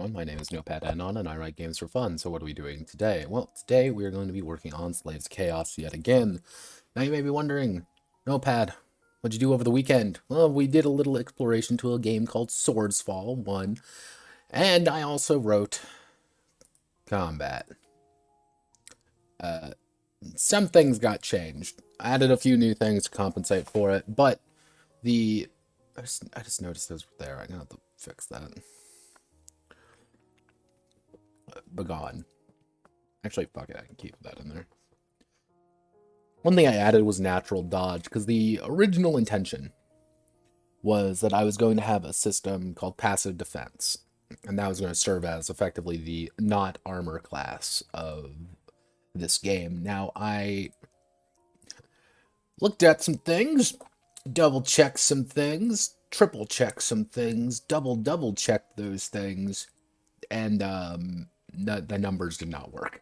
everyone, my name is Notepad Anon and I write games for fun. So what are we doing today? Well, today we are going to be working on Slaves Chaos yet again. Now you may be wondering, Notepad, what'd you do over the weekend? Well, we did a little exploration to a game called Swordsfall 1, and I also wrote Combat. Some things got changed. I added a few new things to compensate for it, but I just noticed those were there. I'm gonna have to fix that. Begone. Actually, fuck it, I can keep that in there. One thing I added was natural dodge, because the original intention was that I was going to have a system called passive defense, and that was going to serve as effectively the not armor class of this game. Now, I looked at some things, double-checked some things, triple-checked some things, double-checked those things, and the numbers did not work.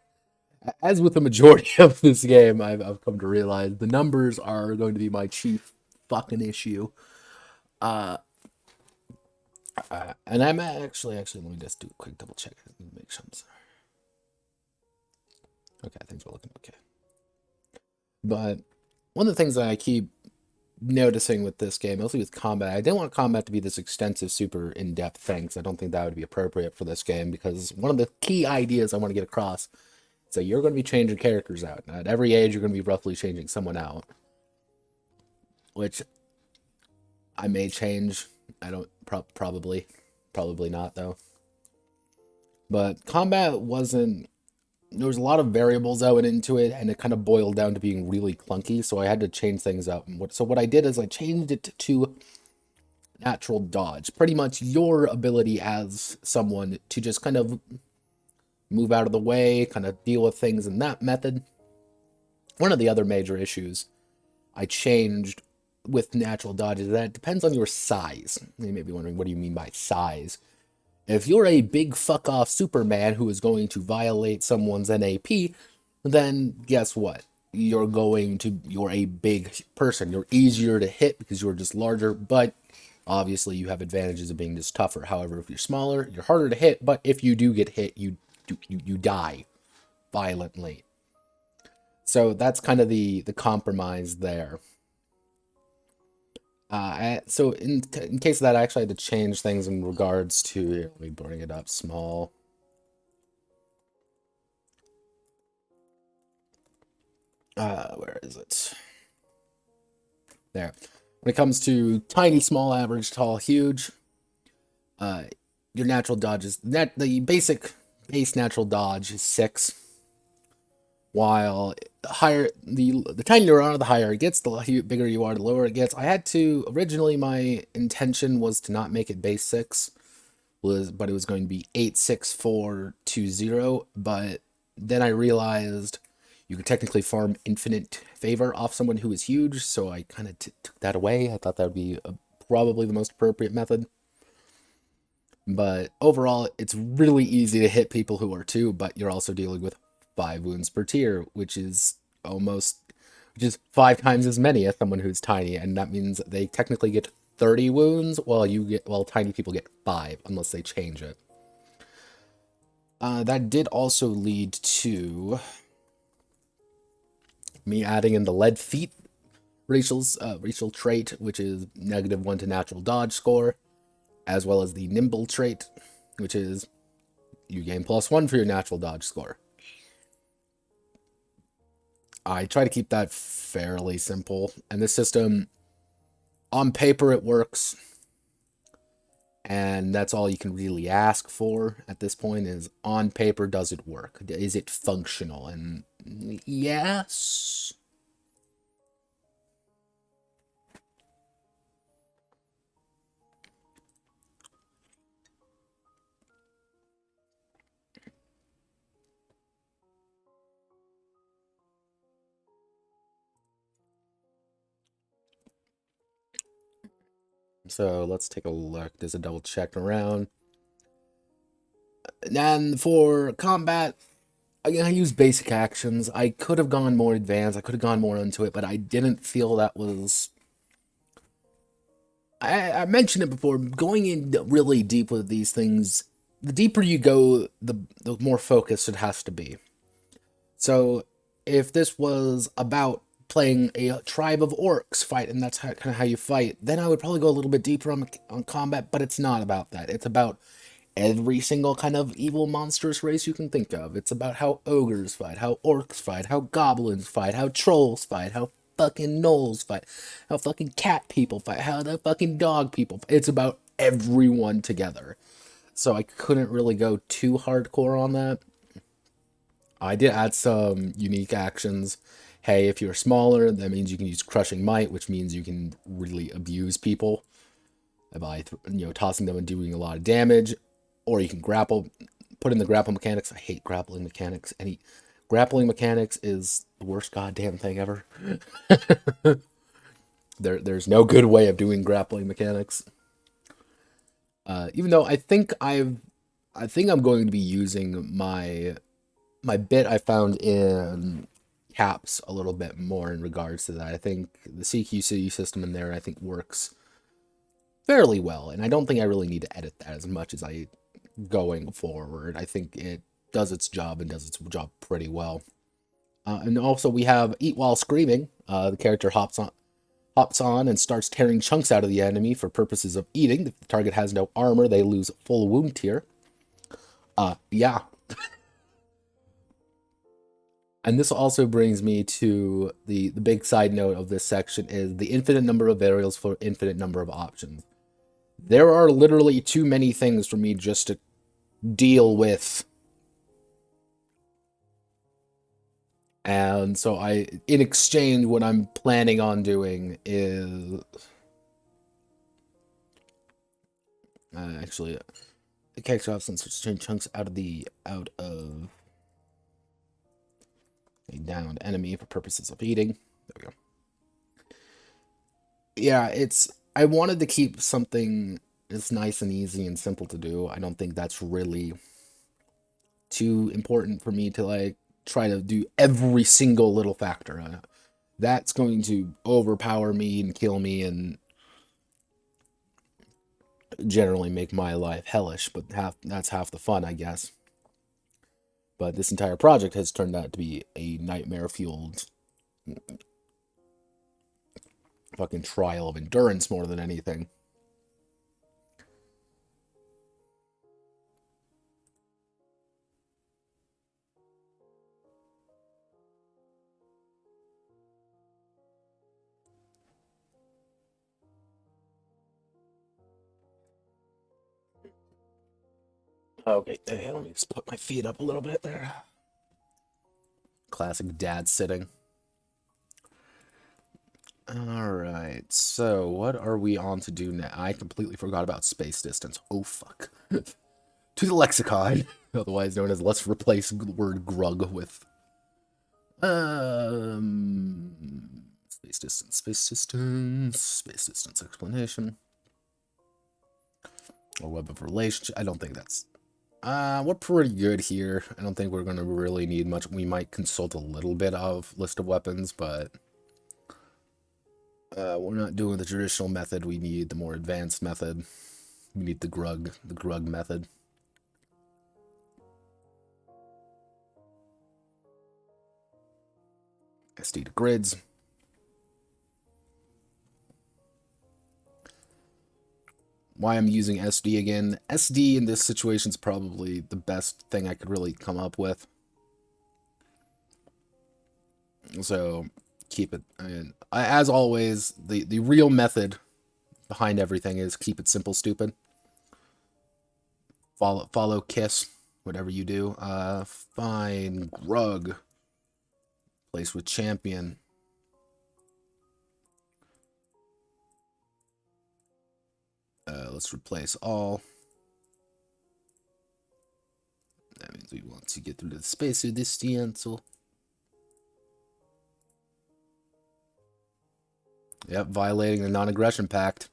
As with the majority of this game, I've come to realize the numbers are going to be my chief fucking issue. And I'm actually, let me just do a quick double check. Make sure I'm sorry. Okay, things are looking okay. But one of the things that I keep noticing with this game, mostly with combat, I didn't want combat to be this extensive, super in-depth thing, because I don't think that would be appropriate for this game, because one of the key ideas I want to get across is that you're going to be changing characters out. Now, at every age, you're going to be roughly changing someone out, which I may change. I don't, probably not, though. But combat wasn't, there was a lot of variables that went into it, and it kind of boiled down to being really clunky, so I had to change things up. So what I did is I changed it to natural dodge. Pretty much your ability as someone to just kind of move out of the way, kind of deal with things in that method. One of the other major issues I changed with natural dodge is that it depends on your size. You may be wondering, what do you mean by size? If you're a big fuck-off Superman who is going to violate someone's NAP, then guess what? You're a big person. You're easier to hit because you're just larger, but obviously you have advantages of being just tougher. However, if you're smaller, you're harder to hit, but if you do get hit, you die violently. So that's kind of the compromise there. So in case of that, I actually had to change things in regards to, here, let me bring it up small. Where is it? There. When it comes to tiny, small, average, tall, huge, your natural dodge is, the base natural dodge is 6. While the tinier you are, the higher it gets, the bigger you are, the lower it gets. I had to, originally my intention was to not make it base 6, but it was going to be 8, 6, 4, 2, 0, but then I realized you could technically farm infinite favor off someone who is huge, so I kind of took that away. I thought that would be probably the most appropriate method. But overall, it's really easy to hit people who are 2, but you're also dealing with 5 wounds per tier, which is 5 times as many as someone who's tiny, and that means they technically get 30 wounds, while tiny people get 5, unless they change it. That did also lead to me adding in the lead feet racial trait, which is -1 to natural dodge score, as well as the nimble trait, which is you gain +1 for your natural dodge score. I try to keep that fairly simple, and this system, on paper, it works, and that's all you can really ask for at this point is, on paper, does it work? Is it functional? And yes. So let's take a look. There's a double check around. And for combat, I use basic actions. I could have gone more advanced. I could have gone more into it, but I didn't feel that was... I mentioned it before, going in really deep with these things the deeper you go, the more focused it has to be. So if this was about playing a tribe of orcs fight, and that's kind of how you fight, then I would probably go a little bit deeper on combat, but it's not about that. It's about every single kind of evil monstrous race you can think of. It's about how ogres fight, how orcs fight, how goblins fight, how trolls fight, how fucking gnolls fight, how fucking cat people fight, how the fucking dog people fight. It's about everyone together. So I couldn't really go too hardcore on that. I did add some unique actions. Hey, if you're smaller, that means you can use Crushing Might, which means you can really abuse people by tossing them and doing a lot of damage. Or you can grapple, put in the grapple mechanics. I hate grappling mechanics. Any grappling mechanics is the worst goddamn thing ever. There's no good way of doing grappling mechanics. Even though I think I'm going to be using my bit I found in caps a little bit more in regards to that. I think the CQC system in there I think works fairly well, and I don't think I really need to edit that as much as I going forward. I think it does its job and does its job pretty well. And also we have Eat While Screaming. The character hops on and starts tearing chunks out of the enemy for purposes of eating. If the target has no armor, they lose full wound tier. Yeah. And this also brings me to the big side note of this section is the infinite number of variables for infinite number of options. There are literally too many things for me just to deal with. And so in exchange, what I'm planning on doing is actually the character option starts to change chunks out of a downed enemy for purposes of eating. There we go. Yeah, I wanted to keep something as nice and easy and simple to do. I don't think that's really too important for me to like try to do every single little factor. That's going to overpower me and kill me and generally make my life hellish, but that's half the fun, I guess. But this entire project has turned out to be a nightmare-fueled fucking trial of endurance more than anything. Okay, let me just put my feet up a little bit there. Classic dad sitting. Alright, so what are we on to do now? I completely forgot about space distance. Oh, fuck. To the lexicon, otherwise known as let's replace the word grug with... Space distance explanation. Or web of relationship. I don't think that's... we're pretty good here. I don't think we're going to really need much. We might consult a little bit of list of weapons, but... we're not doing the traditional method. We need the more advanced method. We need the grug method. SD to grids. Why I'm using SD again. SD in this situation is probably the best thing I could really come up with. So keep it. As always, the real method behind everything is keep it simple, stupid. Follow kiss, whatever you do. Fine grug. Place with champion. Let's replace all. That means we want to get through the space with this stencil. Yep, violating the non-aggression pact.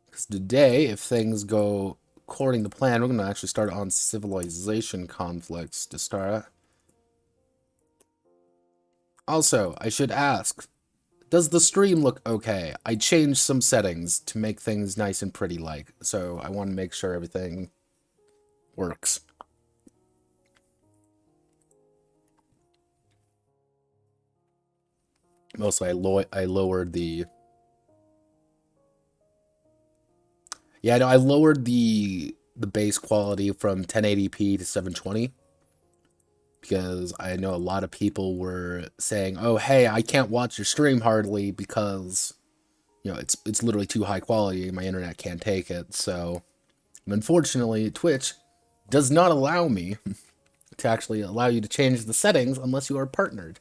Because today, if things go according to plan, we're going to actually start on civilization conflicts to start. Also, I should ask, Does the stream look okay? I changed some settings to make things nice and pretty like, so I want to make sure everything works. Mostly I lowered the... Yeah, no, I lowered the base quality from 1080p to 720 because I know a lot of people were saying, "Oh, hey, I can't watch your stream hardly because it's literally too high quality. My internet can't take it." So, unfortunately, Twitch does not allow me to actually allow you to change the settings unless you are partnered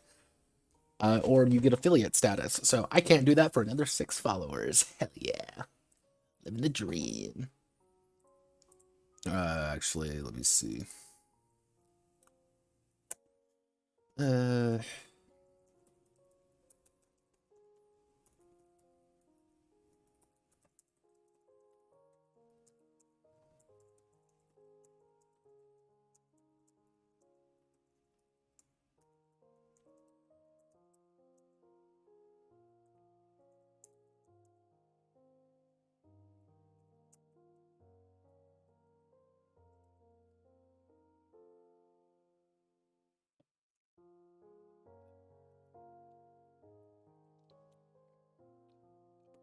or you get affiliate status. So I can't do that for another 6 followers. Hell yeah, living the dream. Actually, let me see. Uh,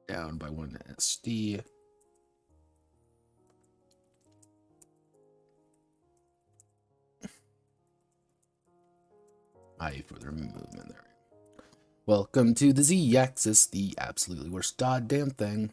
down by 1 SD. Further movement there. Welcome to the Z-axis, the absolutely worst goddamn thing.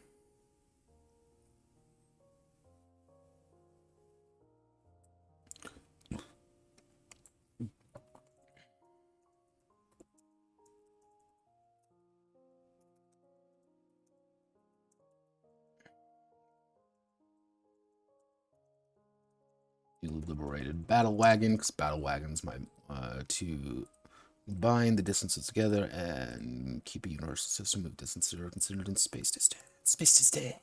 You liberated Battle Wagon, because Battle Wagon's my to bind the distances together and keep a universal system of distances that are considered in space distance. Space distance.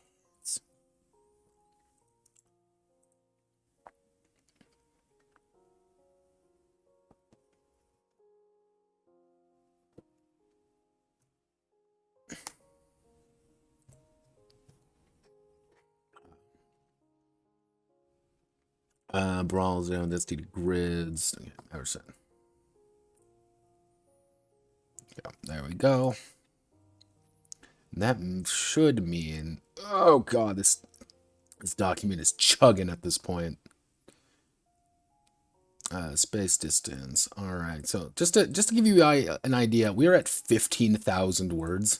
Brawl zone, that's due to grids. Okay, yeah, there we go. And that should mean, oh god, this document is chugging at this point. Space distance. All right. So just to give you an idea, we're at 15,000 words.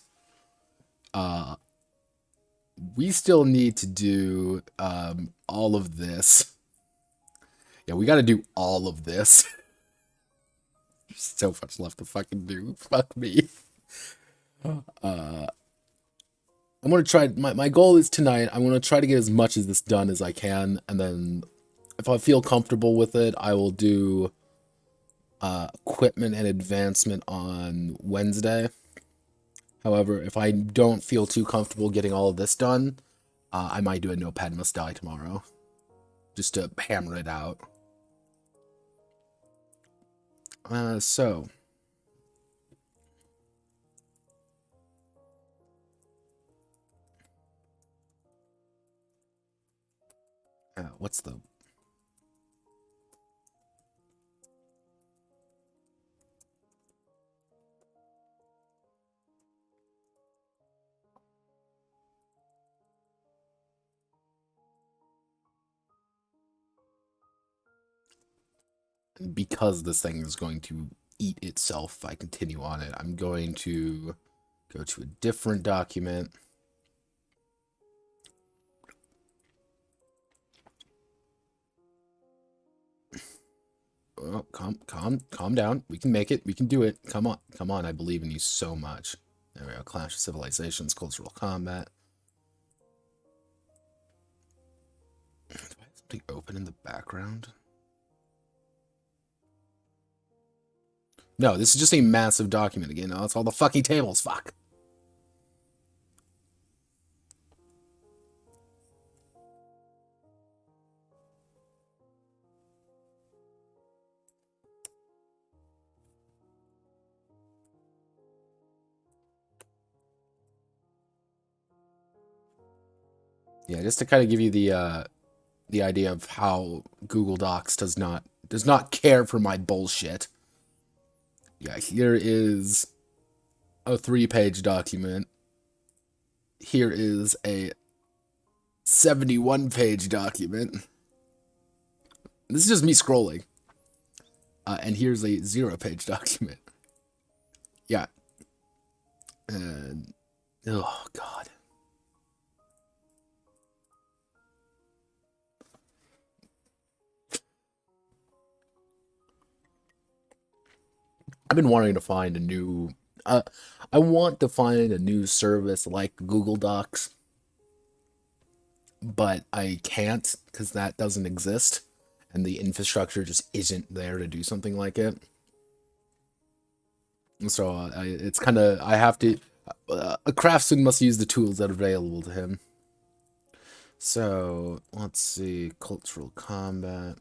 We still need to do all of this. Yeah, we got to do all of this. There's so much left to fucking do. Fuck me. I'm gonna try. My goal is tonight. I'm gonna try to get as much of this done as I can, and then if I feel comfortable with it, I will do equipment and advancement on Wednesday. However, if I don't feel too comfortable getting all of this done, I might do a Notepad Must Die tomorrow, just to hammer it out. So. What's the... Because this thing is going to eat itself if I continue on it, I'm going to go to a different document. Oh, calm down. We can make it. We can do it. Come on. I believe in you so much. There we go. Clash of Civilizations, cultural combat. Do I have something open in the background? No, this is just a massive document again. No, it's all the fucking tables. Fuck. Yeah, just to kind of give you the idea of how Google Docs does not care for my bullshit. Yeah, here is a 3-page document. Here is a 71-page document. This is just me scrolling. And here's a 0-page document. Yeah. And, oh, God. I've been wanting to find a new... I want to find a new service like Google Docs, but I can't because that doesn't exist, and the infrastructure just isn't there to do something like it. So it's kind of I have to. A craftsman must use the tools that are available to him. So let's see, cultural combat.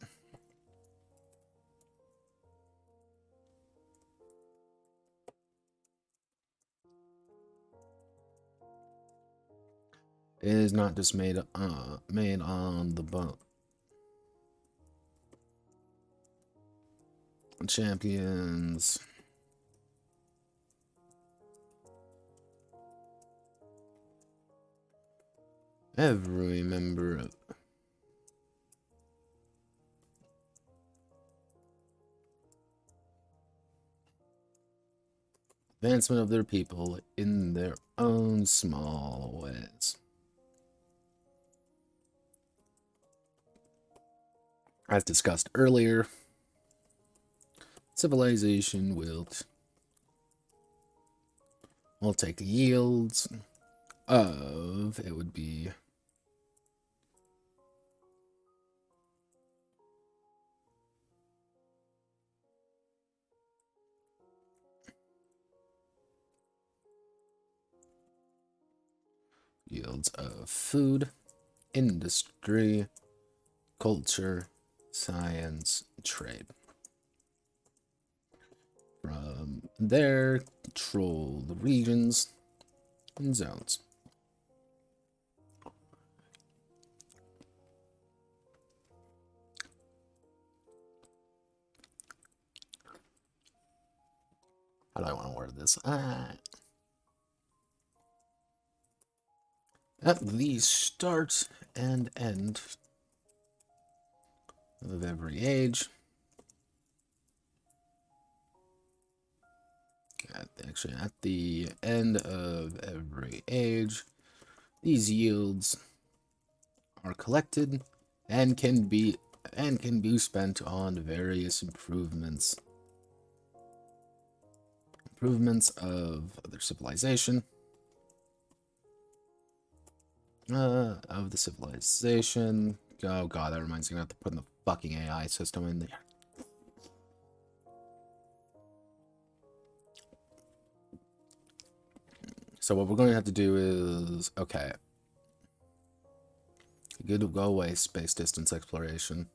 It is not just made on the boat. Champions. Every member of advancement of their people in their own small ways. As discussed earlier, civilization will take yields of, it would be yields of food, industry, culture, science, trade. From there, control the regions and zones. How do I want to word this? At the start and end of every age. Actually, at the end of every age, these yields are collected and can be spent on various improvements of their civilization. Of the civilization. Oh god, that reminds me, I have to put in the fucking AI system in there. So what we're going to have to do is, okay. Good to go away, space distance exploration.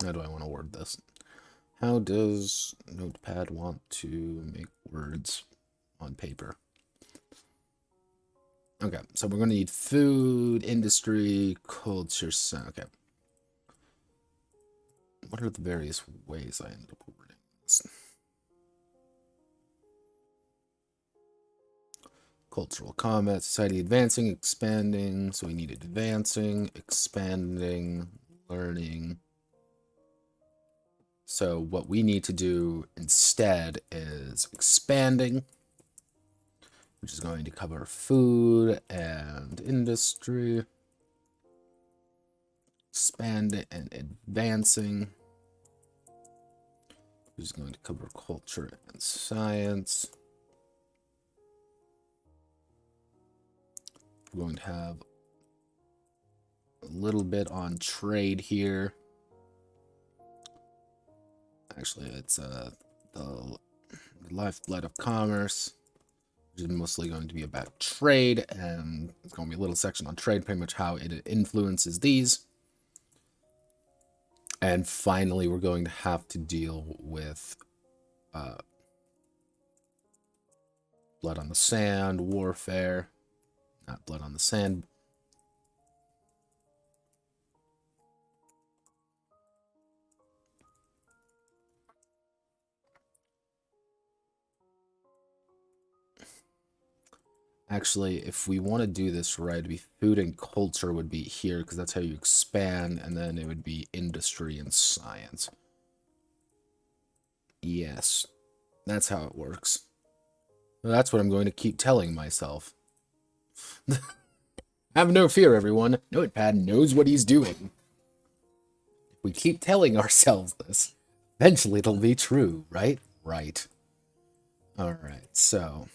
How do I want to word this? How does Notepad want to make words on paper? Okay, so we're going to need food, industry, culture, okay. What are the various ways I ended up wording this? Cultural combat, society advancing, expanding. So we need advancing, expanding, learning. So what we need to do instead is expanding, which is going to cover food and industry. Expanding and advancing, which is going to cover culture and science. We're going to have a little bit on trade here. Actually, it's the lifeblood of commerce, which is mostly going to be about trade, and it's going to be a little section on trade, pretty much how it influences these. And finally, we're going to have to deal with blood on the sand, warfare, not blood on the sand. Actually, if we want to do this right, it'd be food and culture would be here, because that's how you expand, and then it would be industry and science. Yes, that's how it works. That's what I'm going to keep telling myself. Have no fear, everyone. Notepad knows what he's doing. If we keep telling ourselves this, eventually it'll be true, right? Right. Alright, so...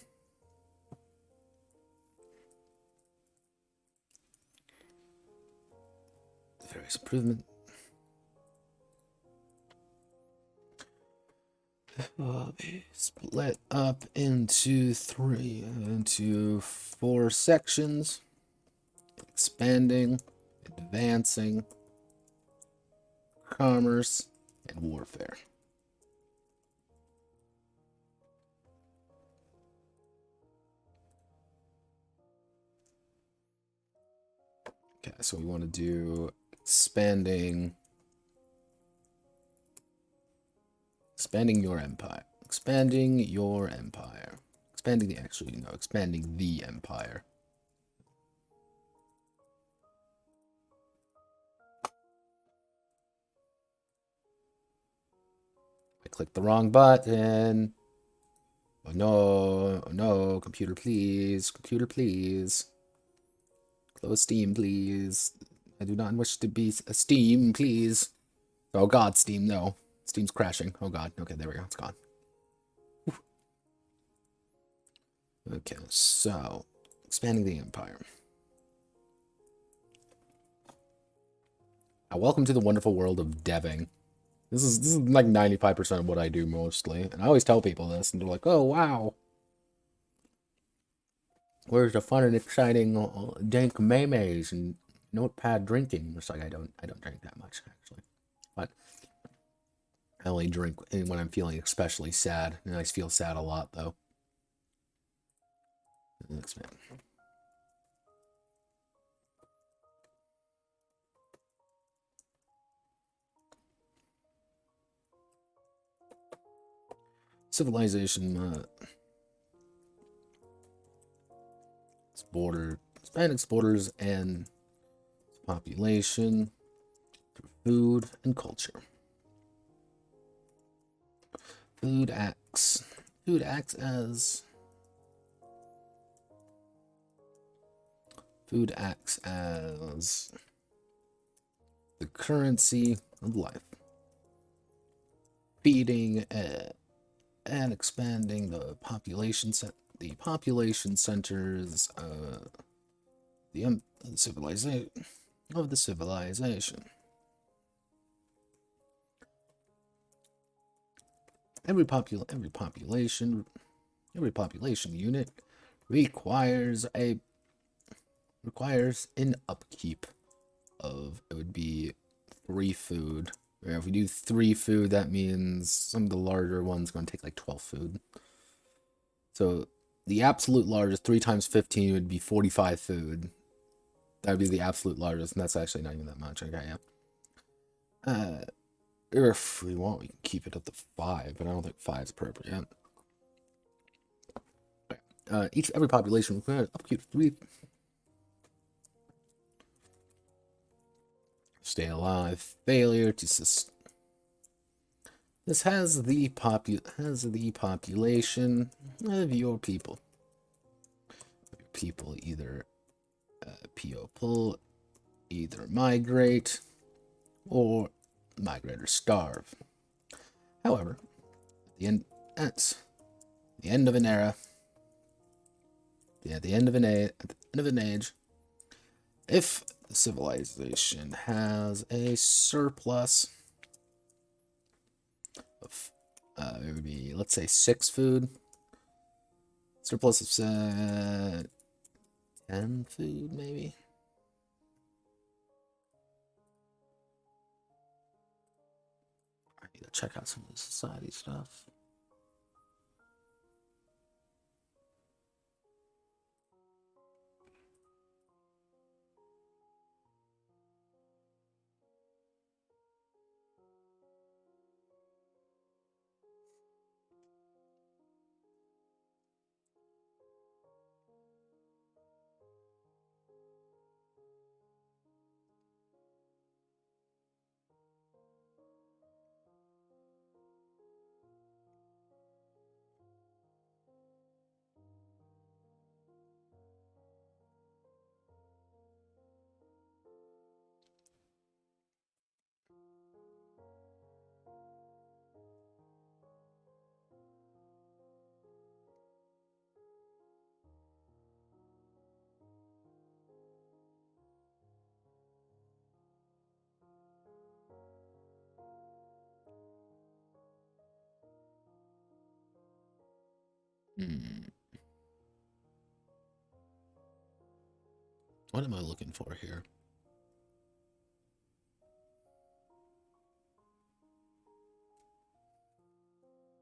various improvement. Split up into four sections. Expanding, advancing, commerce, and warfare. Okay, so we want to do expanding your empire. Expanding your empire. Expanding the empire. I clicked the wrong button. Oh no, oh no, computer please, computer please. Close Steam please. I do not wish to be a Steam, please. Oh god, Steam, no. Steam's crashing. Oh god, okay, there we go, it's gone. Whew. Okay, so, expanding the empire. Now, welcome to the wonderful world of deving. This is like 95% of what I do mostly, and I always tell people this, and they're like, "Oh wow, where's the fun and exciting dank memes and notepad drinking?" It's like I don't drink that much actually, but I only drink when I'm feeling especially sad, and I feel sad a lot though. Expand. Civilization. Hispanics borders and population through food and culture. Food acts as the currency of life, feeding and expanding the population centers the civilization. Every population unit requires an upkeep of, it would be 3 food. If we do 3 food, that means some of the larger ones going to take like 12 food. So the absolute largest, 3 times 15 would be 45 food. That would be the absolute largest, and that's actually not even that much. Okay, yeah. If we want, we can keep it up to 5, but I don't think 5 is appropriate. Every population requires upkeep 3. Stay alive. Failure to sustain. This has the population of your people. People either people either migrate or starve. However, at the end of an era, at the end of an age, if the civilization has a surplus of, it would be, let's say, 6 food, Surplus of 10 food, maybe. I need to check out some of the society stuff. What am I looking for here?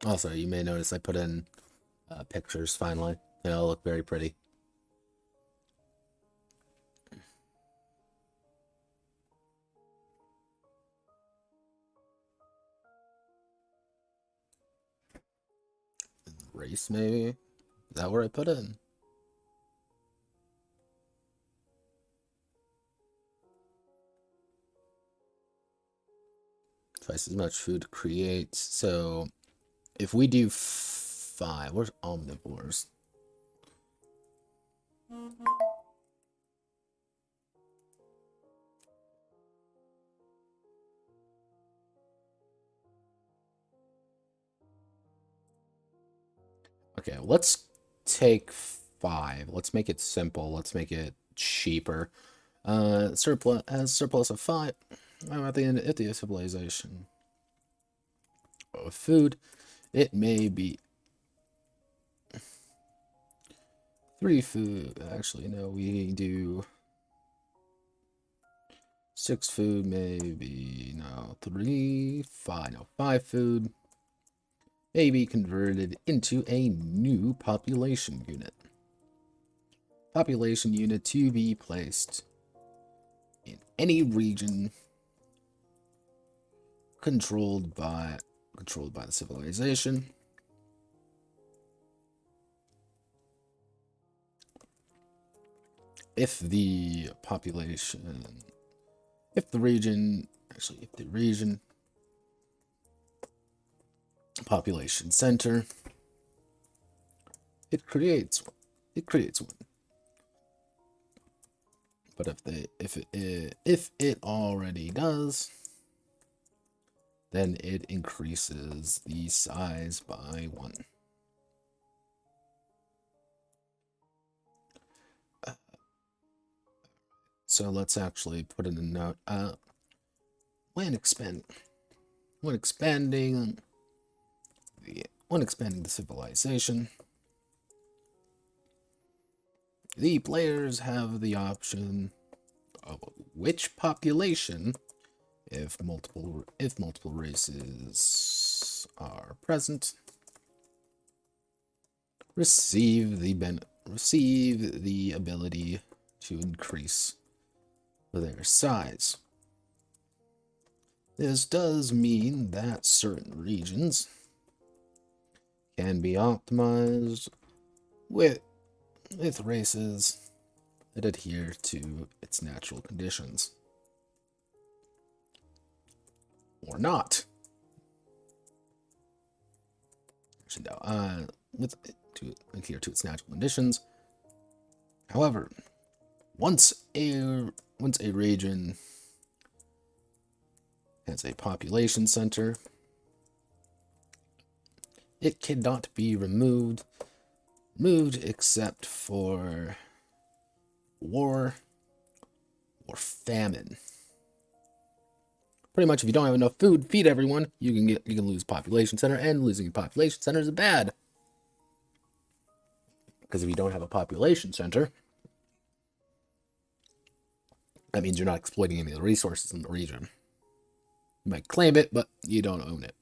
Also, you may notice I put in pictures finally. They all look very pretty. Race, maybe? Is that where I put in? Twice as much food to create. So if we do 5, where's omnivores? Okay, let's take 5. Let's make it simple. Let's make it cheaper. Surplus of 5. I'm at the end of the civilization of food. It may be 3 food. Actually, no, we do 6 food, maybe. No, 3, 5. No, 5 food. May be converted into a new population unit. Population unit to be placed in any region controlled by the civilization. If the region population center, it creates one. But if it already does, then it increases the size by 1. So let's actually put in a note. When expanding the civilization, the players have the option of which population, if multiple races are present, receive the ability to increase their size. This does mean that certain regions can be optimized with races that adhere to its natural conditions, or not. Actually, no, to adhere to its natural conditions. However, once a region has a population center, it cannot be removed except for war or famine. Pretty much, if you don't have enough food to feed everyone, you can lose population center, and losing a population center is bad. Because if you don't have a population center, that means you're not exploiting any of the resources in the region. You might claim it, but you don't own it.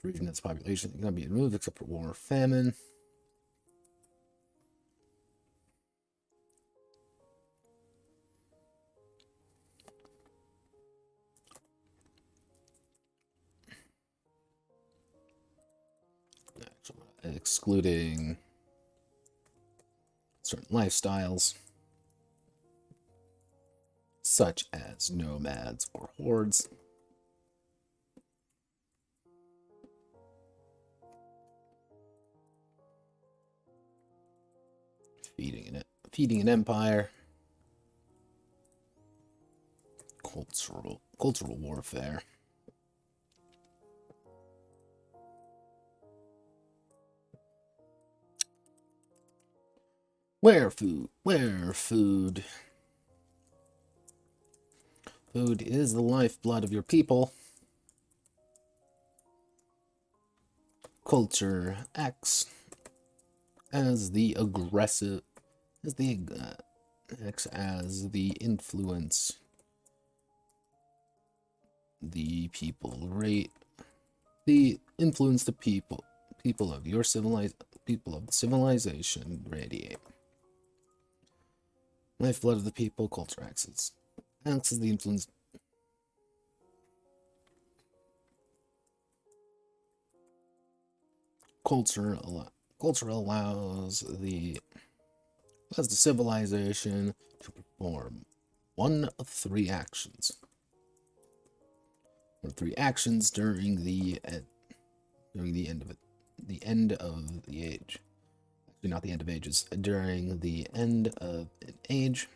The region has population cannot be removed except for war or famine. Excluding certain lifestyles, such as nomads or hordes. Feeding an empire. Cultural warfare. Where food? Food is the lifeblood of your people. Culture acts as the aggressive, acts as the influence. The people influence the people of your civilization radiate. Lifeblood of the people, culture acts as the influence. Culture allows the civilization to perform one of three actions. Or three actions during the end of the age. Actually, not the end of ages. During the end of an age.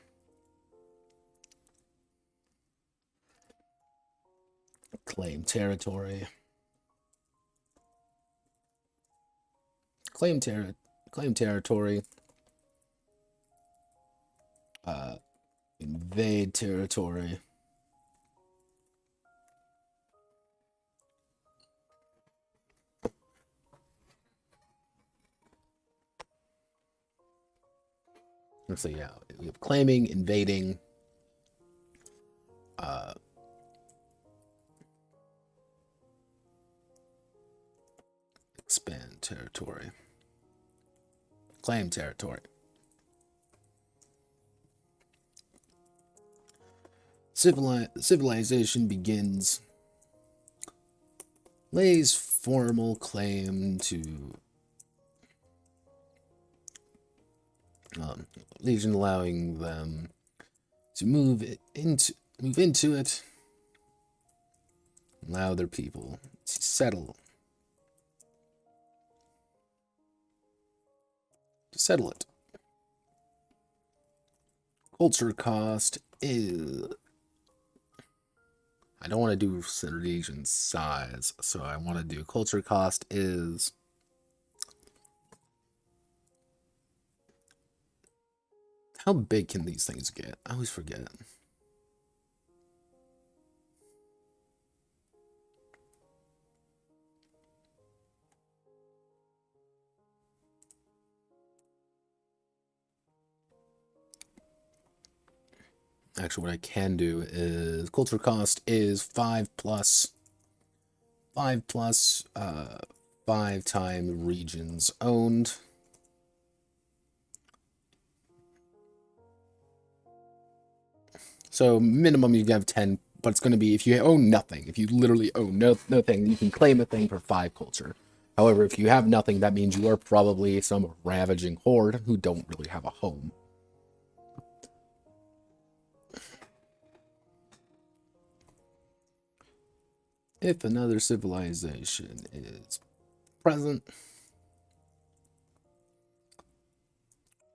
Claim territory. Claim territory. Invade territory. So yeah, we have claiming, invading, expand territory, claim territory. Civilization begins, lays formal claim to legion, allowing them to move into it, allow their people to settle it. Culture cost is, I don't want to do region size, so I want to do culture cost is how big can these things get? I always forget. Actually, what I can do is culture cost is 5 plus 5 time regions owned. So minimum you can have 10, but it's going to be if you own nothing. If you literally own nothing, you can claim a thing for 5 culture. However, if you have nothing, that means you are probably some ravaging horde who don't really have a home. If another civilization is present,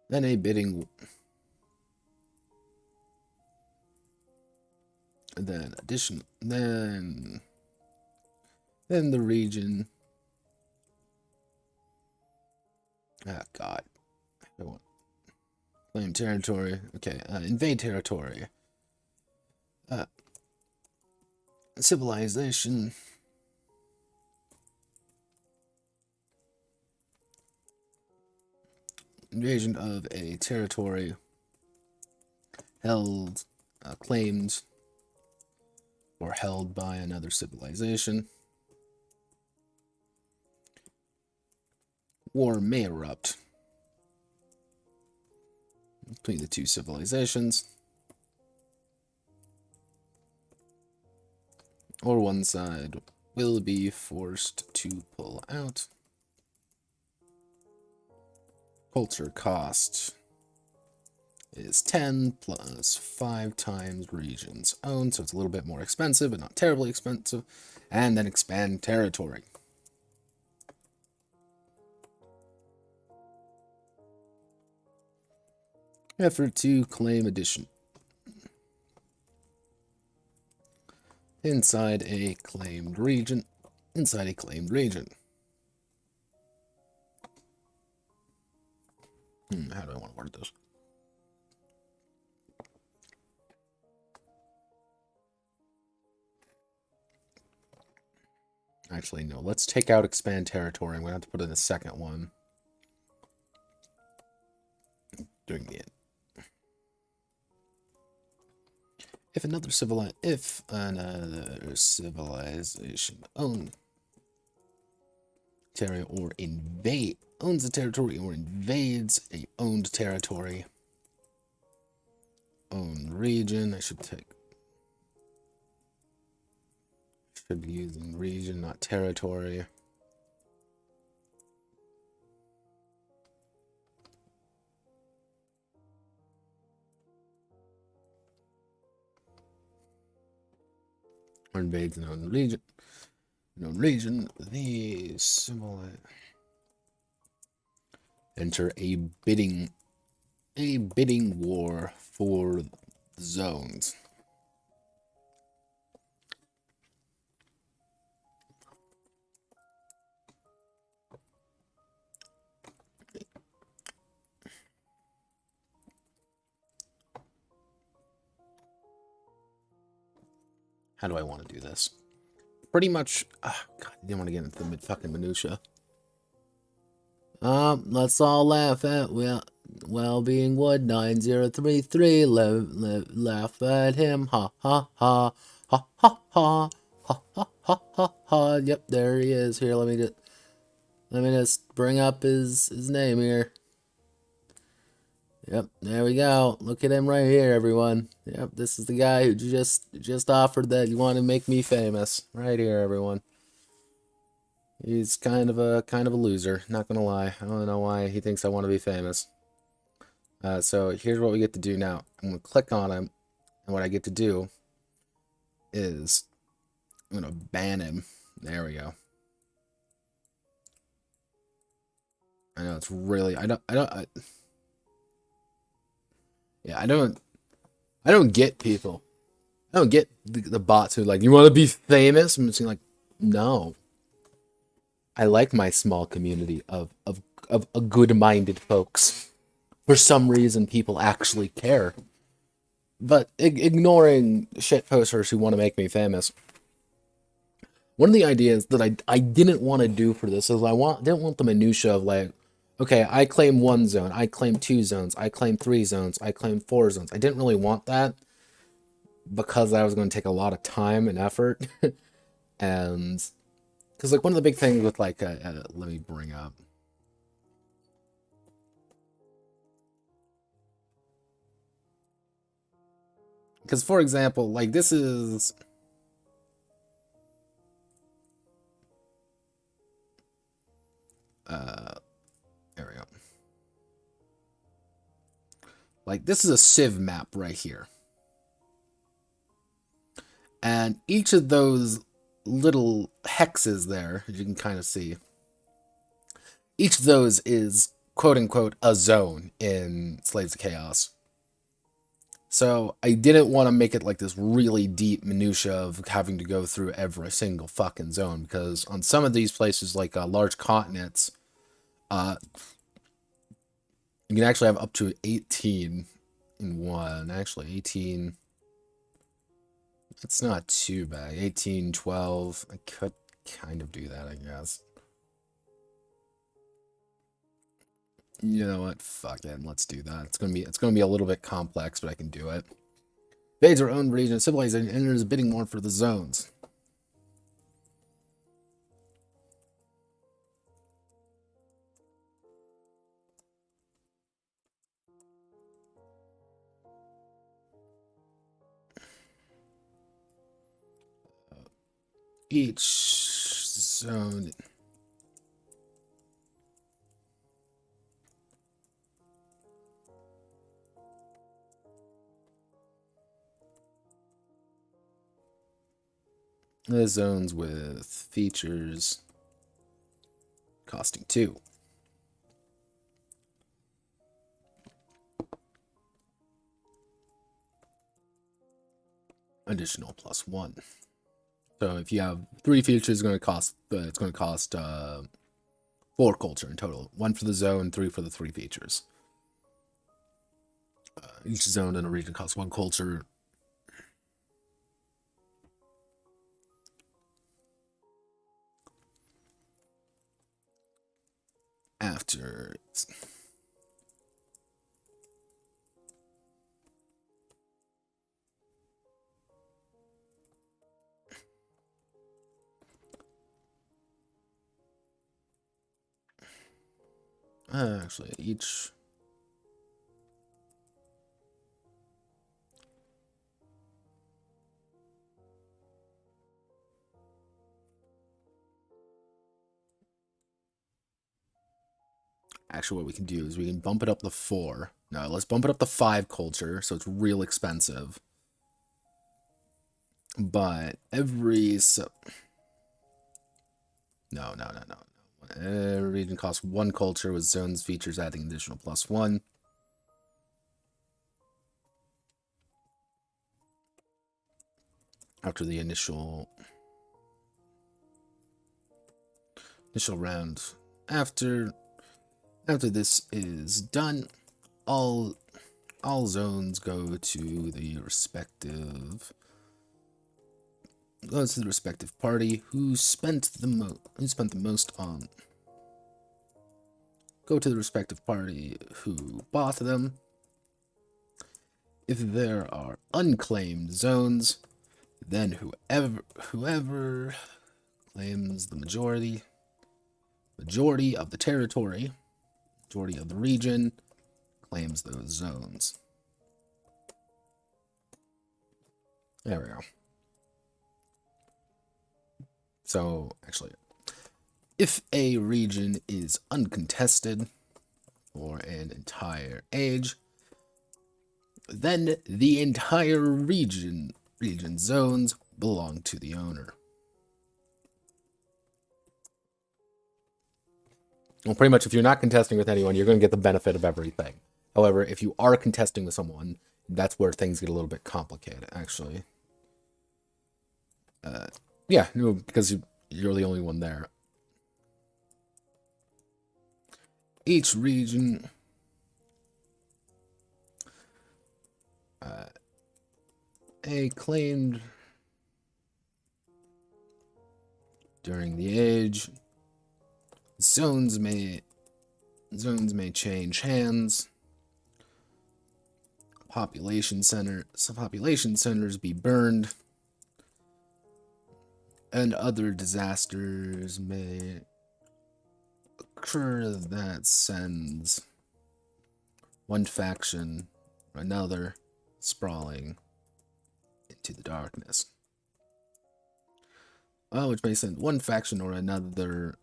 then a bidding, then the region. Ah, God. I want claim territory. Okay, invade territory. Civilization. invasion of a territory held, claimed, or held by another civilization. War may erupt between the two civilizations, or one side will be forced to pull out. Culture cost is 10 plus 5 times regions owned, so it's a little bit more expensive, but not terribly expensive. And then expand territory. Effort to claim addition. Inside a claimed region. Inside a claimed region. How do I want to word this? Actually, no. Let's take out expand territory. I'm going to have to put in a second one. Doing it. If another civilization owns territory or owns a territory or invades a owned territory, owned region, should be using region, not territory. Or invades an owned region. The civilization enter a bidding war for zones. How do I want to do this? Pretty much, God, I didn't want to get into the fucking minutia. Let's all laugh at well-being Wood 9033. Laugh at him. Ha ha ha ha ha ha ha ha ha ha ha. Yep, there he is. Here, let me just bring up his name here. Yep, there we go. Look at him right here, everyone. Yep, this is the guy who just offered that you want to make me famous. Right here, everyone. He's kind of a loser, not gonna lie. I don't know why he thinks I want to be famous. So here's what we get to do now. I'm gonna click on him, and what I get to do is I'm gonna ban him. There we go. I know it's really I don't get people. I don't get the bots who like, you want to be famous? I'm just like, no. I like my small community of good-minded folks. For some reason, people actually care. But ignoring shit posters who want to make me famous. One of the ideas that I didn't want to do for this is didn't want the minutia of like, okay, I claim 1 zone, I claim 2 zones, I claim 3 zones, I claim 4 zones. I didn't really want that because that was going to take a lot of time and effort. And because like one of the big things with like, let me bring up. Because for example, like this is. There we go. Like this is a civ map right here. And each of those little hexes there, as you can kind of see, each of those is quote-unquote a zone in Slaves of Chaos. So I didn't want to make it like this really deep minutia of having to go through every single fucking zone, because on some of these places, like large continents, you can actually have up to 18 in one. Actually, 18... It's not too bad. 18, 12. I could kind of do that, I guess. You know what? Fuck it. Let's do that. It's gonna be a little bit complex, but I can do it. Invades our own region of civilization and enters bidding war for the zones. Each zone. The zones with features costing 2. Additional +1. So if you have 3 features, it's going to cost 4 culture in total. 1 for the zone, 3 for the 3 features. Each zone in a region costs 1 culture. After actually each actually what we can do is we can bump it up to 4. No, let's bump it up to 5 culture, so it's real expensive. But every no. Every region costs 1 culture with zones features adding additional +1. After the initial round, after this is done, all zones go to the respective party who spent the most on. Go to the respective party who bought them. If there are unclaimed zones, then whoever claims the majority of the territory, majority of the region, claims those zones. There we go. So, actually, if a region is uncontested for an entire age, then the entire region zones belong to the owner. Well, pretty much if you're not contesting with anyone, you're going to get the benefit of everything. However, if you are contesting with someone, that's where things get a little bit complicated, actually. Yeah, because you're the only one there. Each region claimed during the age. Zones may change hands. Population centers be burned, and other disasters may occur that sends one faction or another sprawling into the darkness. Which may send one faction or another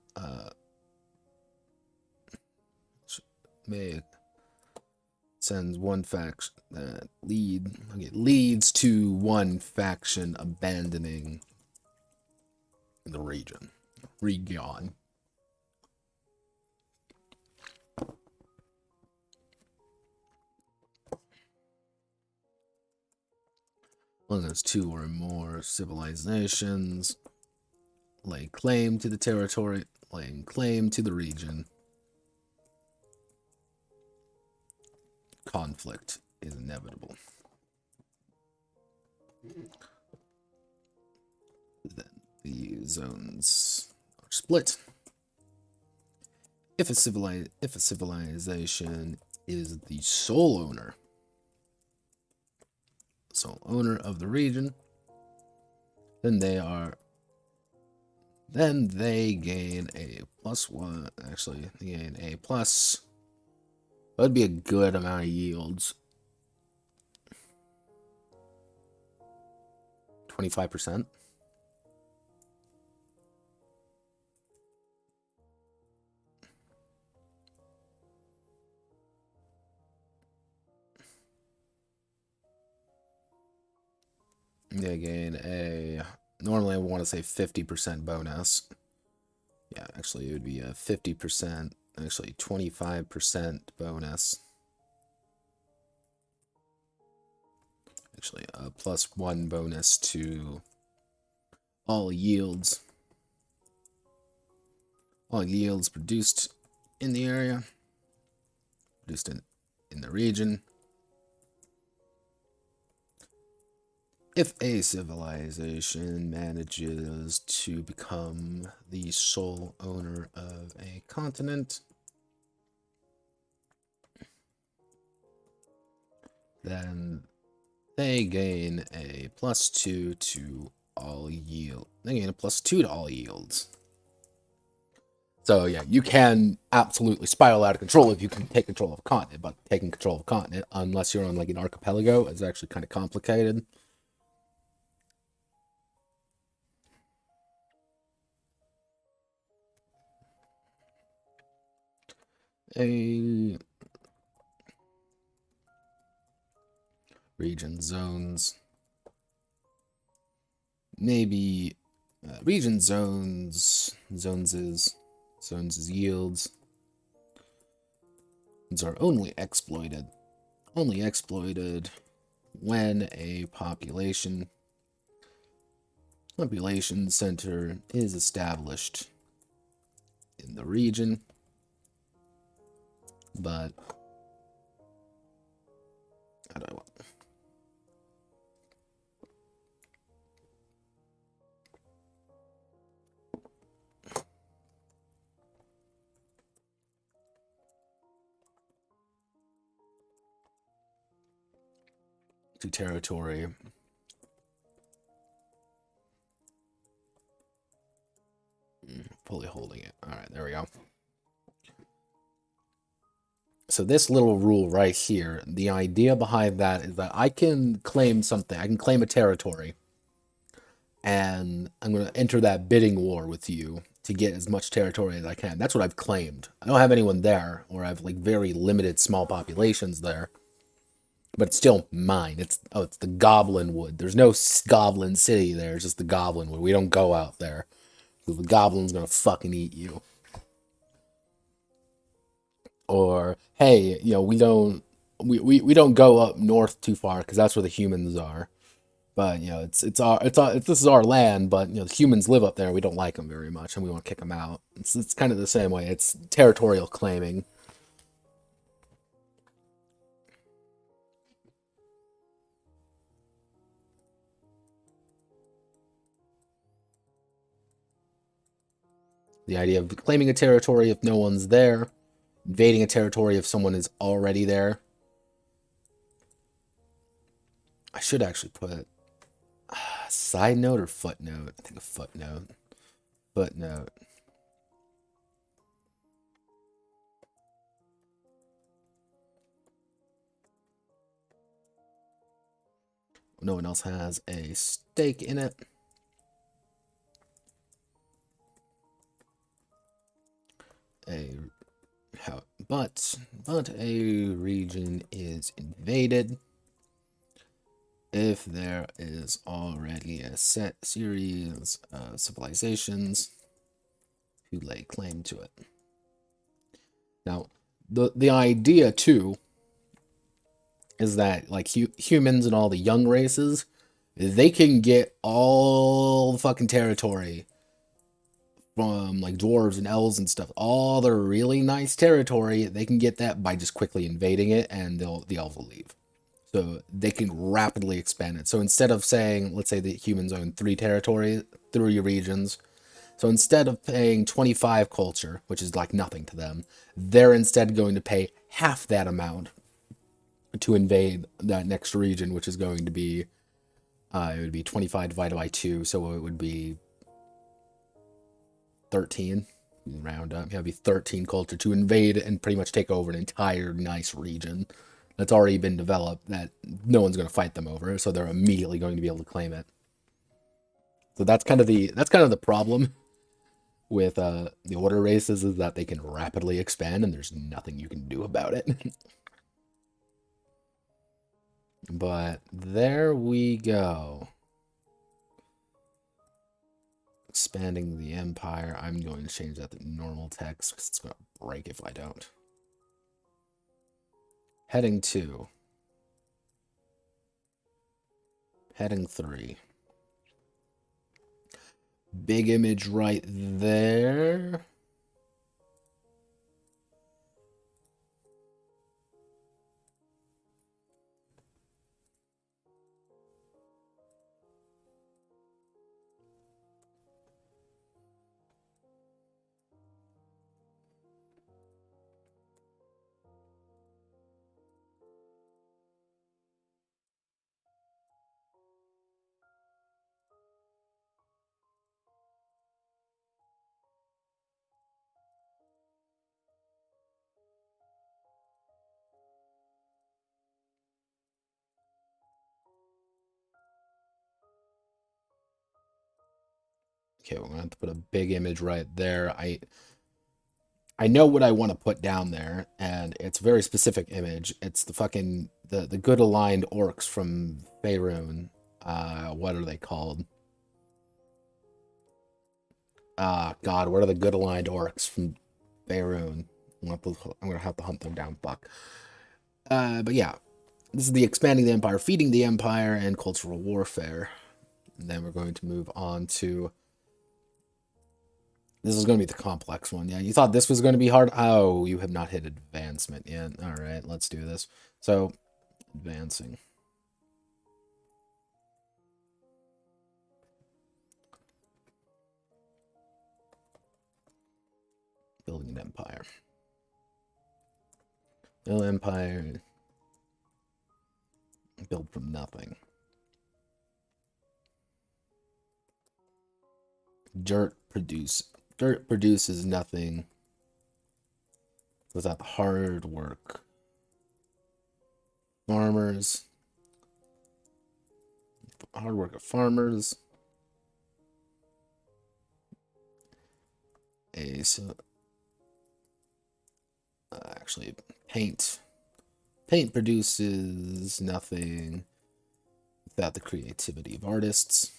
sends one faction that leads to one faction abandoning the region. Well, there's 2 or more civilizations lay claim to the territory, laying claim to the region. Conflict is inevitable. Then the zones are split. If a civilization is the sole owner of the region, then they gain a +1. Actually, they gain a plus. That would be a good amount of yields. 25%. They gain a, normally I want to say 50% bonus. Yeah, actually it would be a 50%, actually 25% bonus. Actually a +1 bonus to all yields. All yields produced in the area, produced in the region. If a civilization manages to become the sole owner of a continent, then they gain a +2 to all yield. They gain a +2 to all yields. So yeah, you can absolutely spiral out of control if you can take control of a continent, but taking control of a continent, unless you're on like an archipelago, is actually kind of complicated. A region zones, maybe region zones is yields. These are only exploited when a population center is established in the region. But how do I want? To territory. Fully holding it. All right, there we go. So this little rule right here, the idea behind that is that I can claim something. I can claim a territory, and I'm going to enter that bidding war with you to get as much territory as I can. That's what I've claimed. I don't have anyone there, or I have like very limited small populations there, but it's still mine. It's the Goblin Wood. There's no Goblin City there. It's just the Goblin Wood. We don't go out there. The Goblin's gonna fucking eat you. Or hey, we don't go up north too far because that's where the humans are. But this is our land. But the humans live up there. We don't like them very much, and we want to kick them out. It's kind of the same way. It's territorial claiming. The idea of claiming a territory if no one's there, invading a territory if someone is already there. I should actually put side note or footnote. I think a footnote. Footnote. No one else has a stake in it. But a region is invaded if there is already a set series of civilizations who lay claim to it. Now, the idea too is that like humans and all the young races, they can get all the fucking territory from like dwarves and elves and stuff, all the really nice territory. They can get that by just quickly invading it, and the elves will leave. So they can rapidly expand it. So instead of saying, let's say the humans own three regions, So instead of paying 25 culture, which is like nothing to them, they're instead going to pay half that amount to invade that next region, which is going to be, it would be 25 divided by 2, so it would be 13, round up, it would be 13 culture to invade and pretty much take over an entire nice region that's already been developed that no one's going to fight them over, so they're immediately going to be able to claim it. So that's kind of the problem with the order races, is that they can rapidly expand and there's nothing you can do about it. But there we go. Expanding the empire. I'm going to change that to normal text because it's going to break if I don't. Heading 2. Heading 3. Big image right there. Okay, we're going to have to put a big image right there. I know what I want to put down there, and it's a very specific image. It's the fucking the good aligned orcs from Faerun. What are they called? God, what are the good aligned orcs from Faerun? I'm gonna have to hunt them down. Fuck. But yeah, this is the expanding the empire, feeding the empire, and cultural warfare. And then we're going to move on to. This is going to be the complex one. Yeah, you thought this was going to be hard? Oh, you have not hit advancement yet. All right, let's do this. So, advancing. Building an empire. Build empire. Build from nothing. Dirt produces nothing without the hard work. Farmers. Hard work of farmers. Actually, paint. Paint produces nothing without the creativity of artists.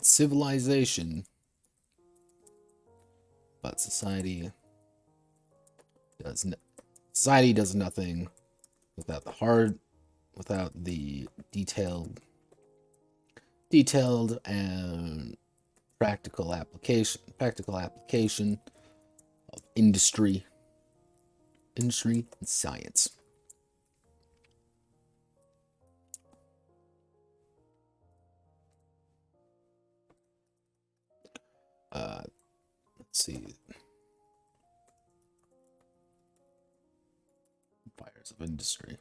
Civilization. But society does nothing without the detailed and practical application of industry and science. Let's see. Fires of industry.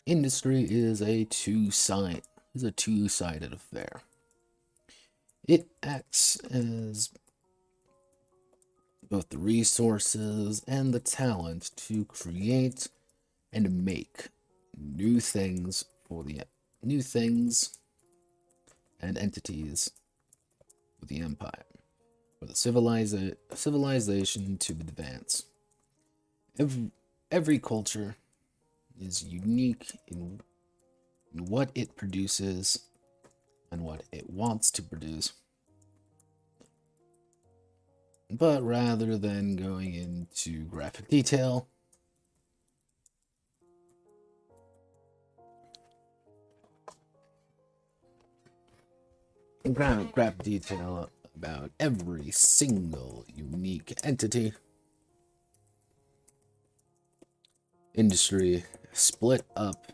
Industry is a two-sided affair. It acts as both the resources and the talent to create and make new things and entities for the empire, for the civilization to advance. Every culture is unique in what it produces and what it wants to produce. But rather than going into graphic detail, graphic detail about every single unique entity, industry split up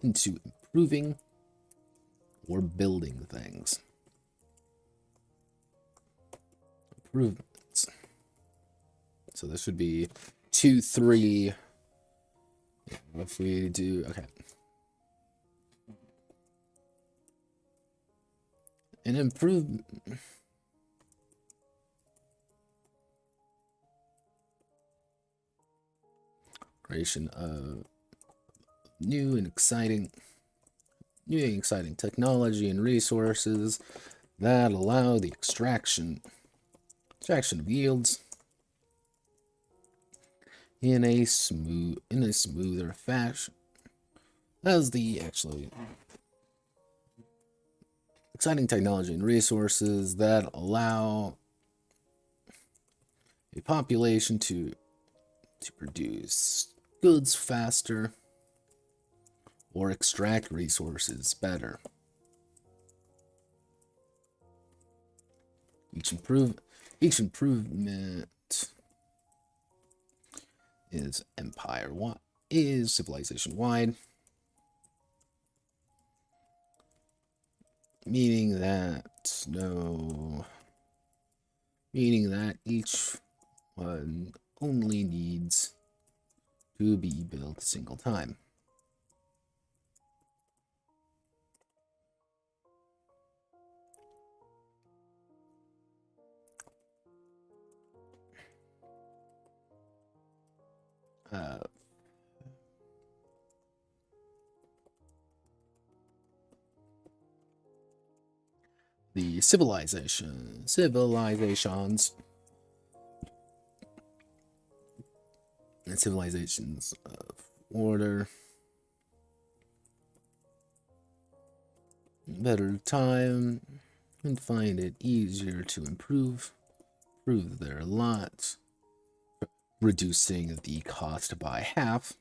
into improving or building things. Improvements. So this would be 2, 3. If we do, okay. An improvement. Creation of new and exciting technology and resources that allow the extraction of yields in a smoother fashion. As the actually exciting technology and resources that allow a population to produce goods faster or extract resources better. Each improvement is civilization wide, meaning that each one only needs to be built a single time. The civilizations and civilizations of order, better time, and find it easier to improve their lot, reducing the cost by half.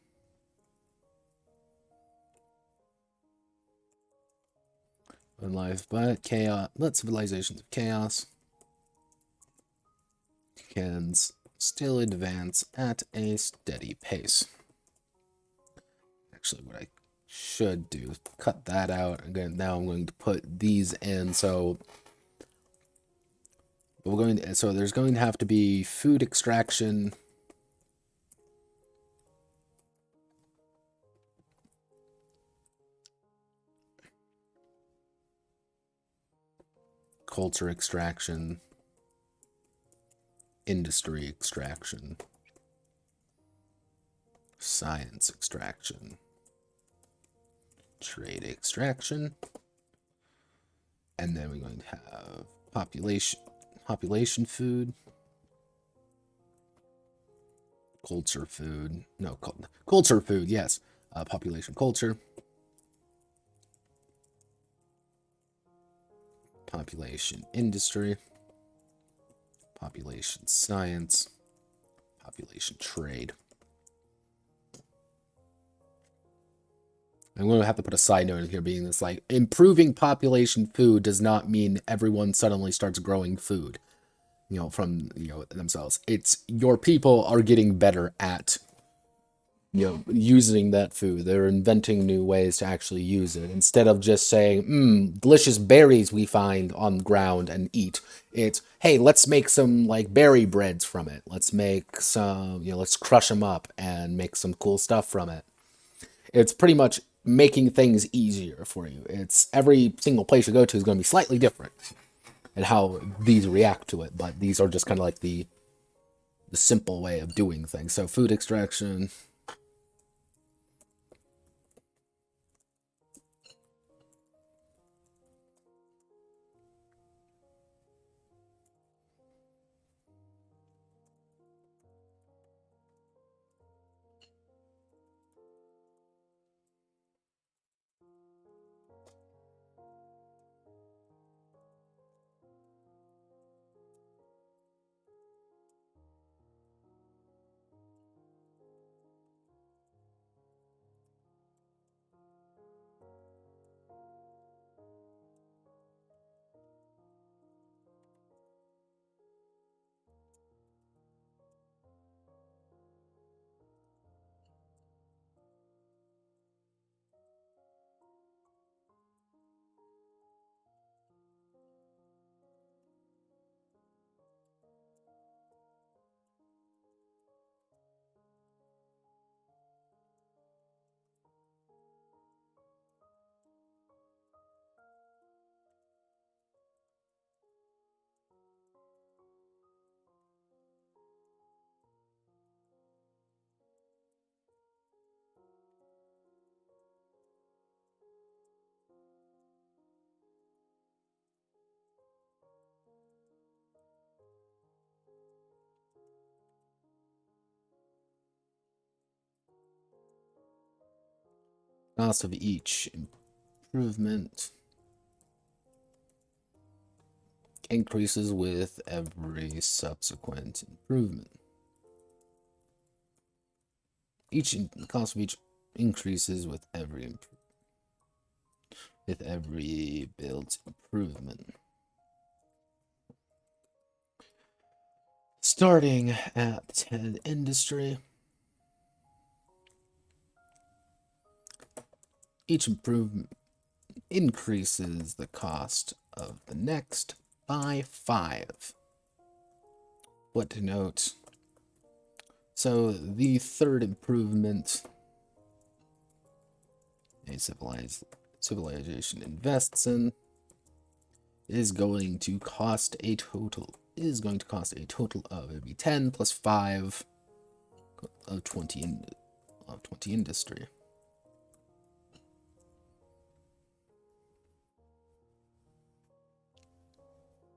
Life, but civilizations of chaos can still advance at a steady pace. Actually, what I should do is cut that out. Again, now I'm going to put these in. So there's going to have to be food extraction, culture extraction, industry extraction, science extraction, trade extraction, and then we're going to have population food, culture food, no, culture food, yes, population culture, population industry, population science, population trade. I'm going to have to put a side note in here being this, like, improving population food does not mean everyone suddenly starts growing food, from, themselves. It's your people are getting better at, using that food. They're inventing new ways to actually use it. Instead of just saying, delicious berries we find on the ground and eat. It's, hey, let's make some, like, berry breads from it. Let's make some, let's crush them up and make some cool stuff from it. It's pretty much making things easier for you. It's every single place you go to is going to be slightly different and how these react to it, but these are just kind of like the simple way of doing things. So food extraction. Cost of each improvement increases with every subsequent improvement. The cost of each increases with every build improvement. Starting at 10 industry. Each improvement increases the cost of the next by 5. What to note? So the third improvement a civilization invests in is going to cost a total of, it'd be 10 plus 5 of 20 industry.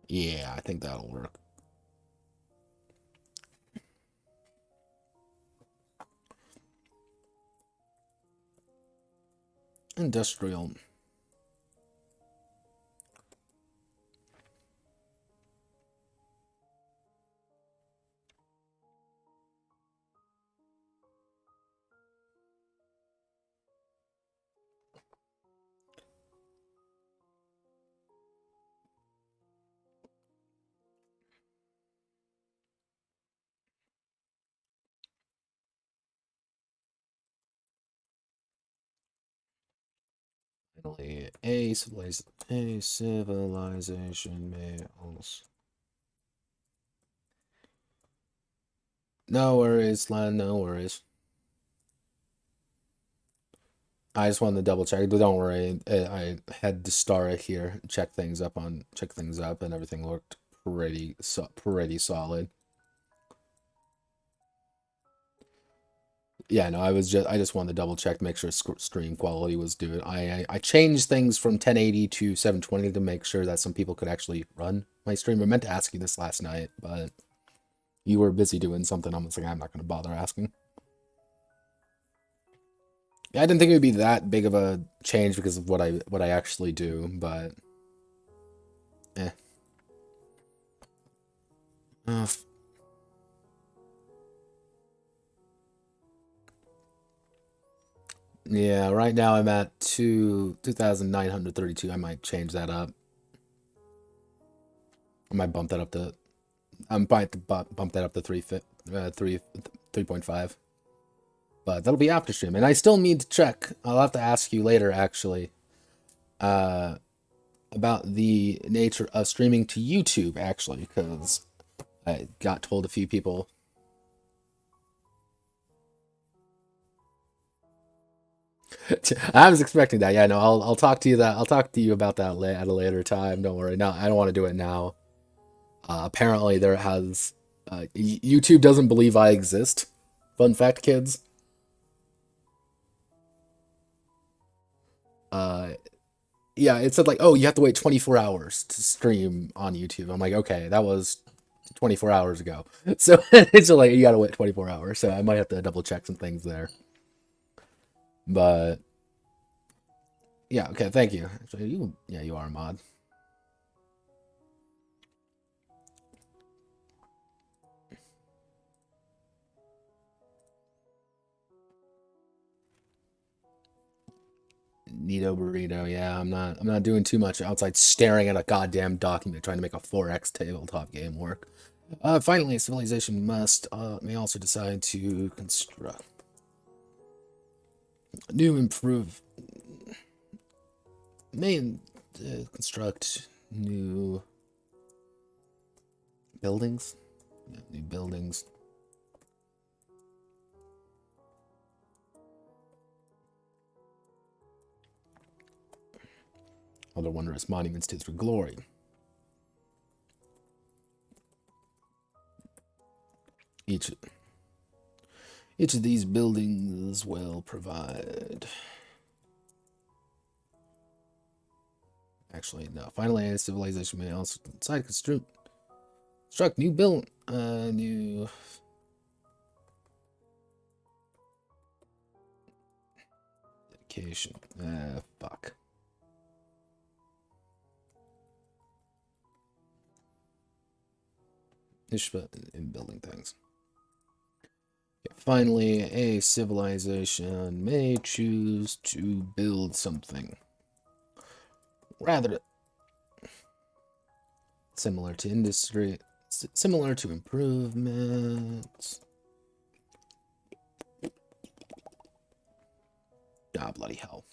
Yeah, I think that'll work. Industrial. Finally, a civilization may also. No worries, Len, no worries. I just wanted to double check. But don't worry, I had to start it here, check things up, and everything looked pretty solid. Yeah, no, I just wanted to double check to make sure stream quality was good. I changed things from 1080 to 720 to make sure that some people could actually run my stream. I meant to ask you this last night, but you were busy doing something. I'm like, I'm not going to bother asking. Yeah, I didn't think it would be that big of a change because of what I actually do, but eh. Uh, yeah, right now I'm at 2,932. I might change that up. I might bump that up to. I'm might bump that up to 3.5. But that'll be after stream, and I still need to check. I'll have to ask you later, actually, uh, about the nature of streaming to YouTube, actually, because I got told a few people. I was expecting that. Yeah, no, I'll talk to you that. I'll talk to you about that at a later time. Don't worry. No, I don't want to do it now. Apparently, there has YouTube doesn't believe I exist. Fun fact, kids. Uh, yeah, it said like, oh, you have to wait 24 hours to stream on YouTube. I'm like, okay, that was 24 hours ago. So it's like you gotta wait 24 hours. So I might have to double check some things there. But yeah, okay, thank you. Actually, you are a mod. Neato burrito. Yeah, I'm not doing too much outside staring at a goddamn document trying to make a 4x tabletop game work. Finally, civilization may also decide to construct new improve may construct new buildings. Yeah, new buildings. Other wondrous monuments to their glory. Each of these buildings will provide. Actually, no. Finally, a civilization may also decide to construct new Fortification. Fuck. In building things. Okay, finally, a civilization may choose to build something rather similar to industry, similar to improvements. Ah, bloody hell.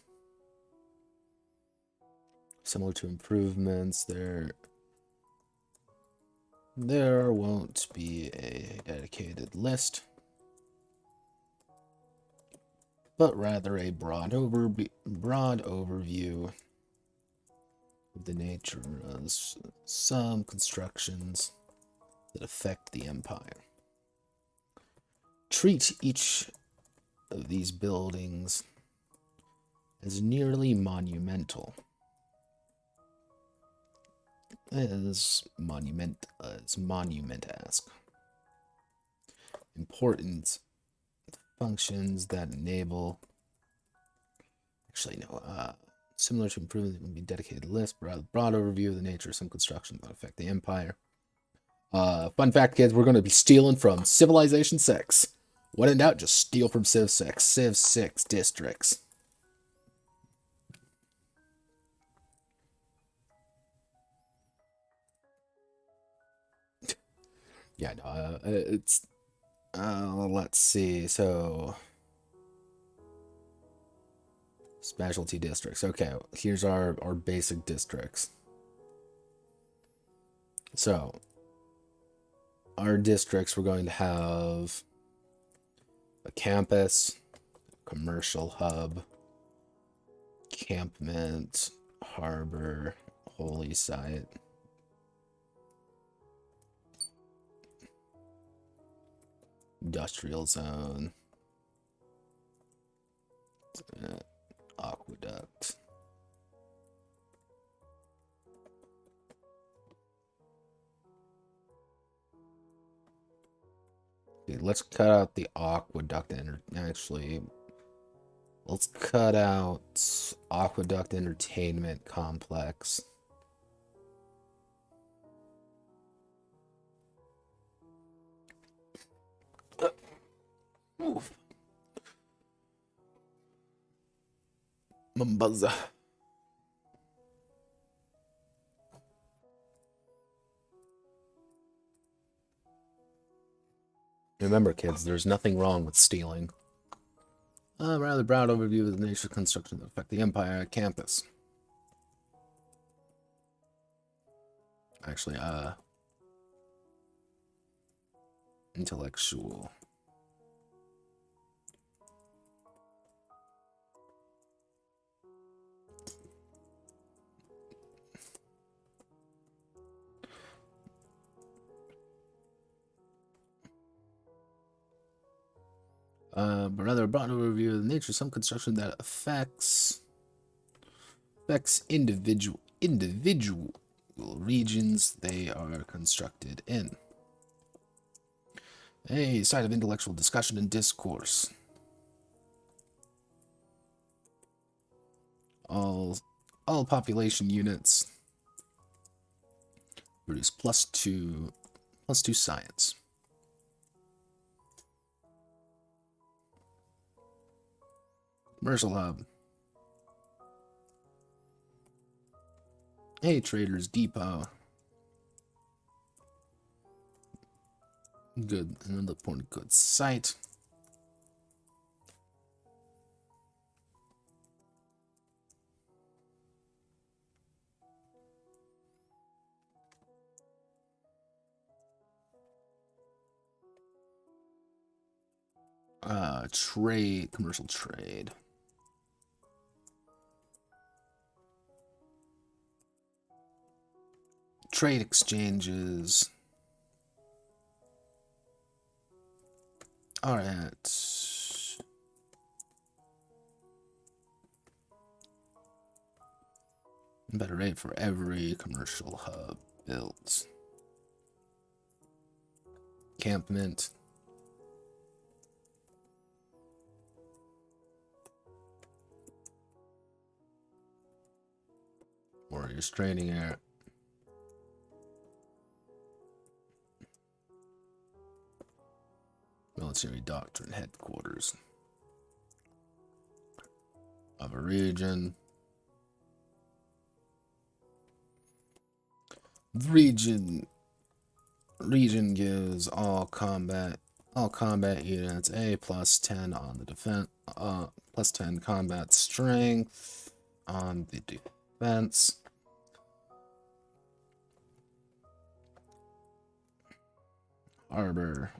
Similar to improvements, there won't be a dedicated list, but rather a broad overview of the nature of some constructions that affect the empire. Treat each of these buildings as nearly monumental as monument-esque. Important functions that enable, similar to improvement would be dedicated list, broad overview of the nature of some constructions that affect the empire. Fun fact, kids, we're going to be stealing from Civilization 6. When in doubt, just steal from Civ 6. Civ 6 districts. Yeah, no, it's... let's see, so... Specialty districts. Okay, here's our basic districts. So, our districts, we're going to have a campus, commercial hub, campment, harbor, holy site, industrial zone, aqueduct. Okay, let's cut out the aqueduct let's cut out aqueduct entertainment complex. Move. Mambuzza. Remember, kids, there's nothing wrong with stealing. Rather broad overview of the nature of construction that affect the empire campus. Actually, intellectual. But rather a broad overview of the nature of some construction that affects individual regions they are constructed in. A site of intellectual discussion and discourse. All population units produce +2 science. Commercial hub. A trader's depot. Good, another point of good site. Trade, commercial trade. Trade exchanges are at better rate for every commercial hub built. Encampment. Warriors training area. Military doctrine headquarters of a region. Region gives all combat units a plus 10 on the defense, plus 10 combat strength on the defense. Harbor.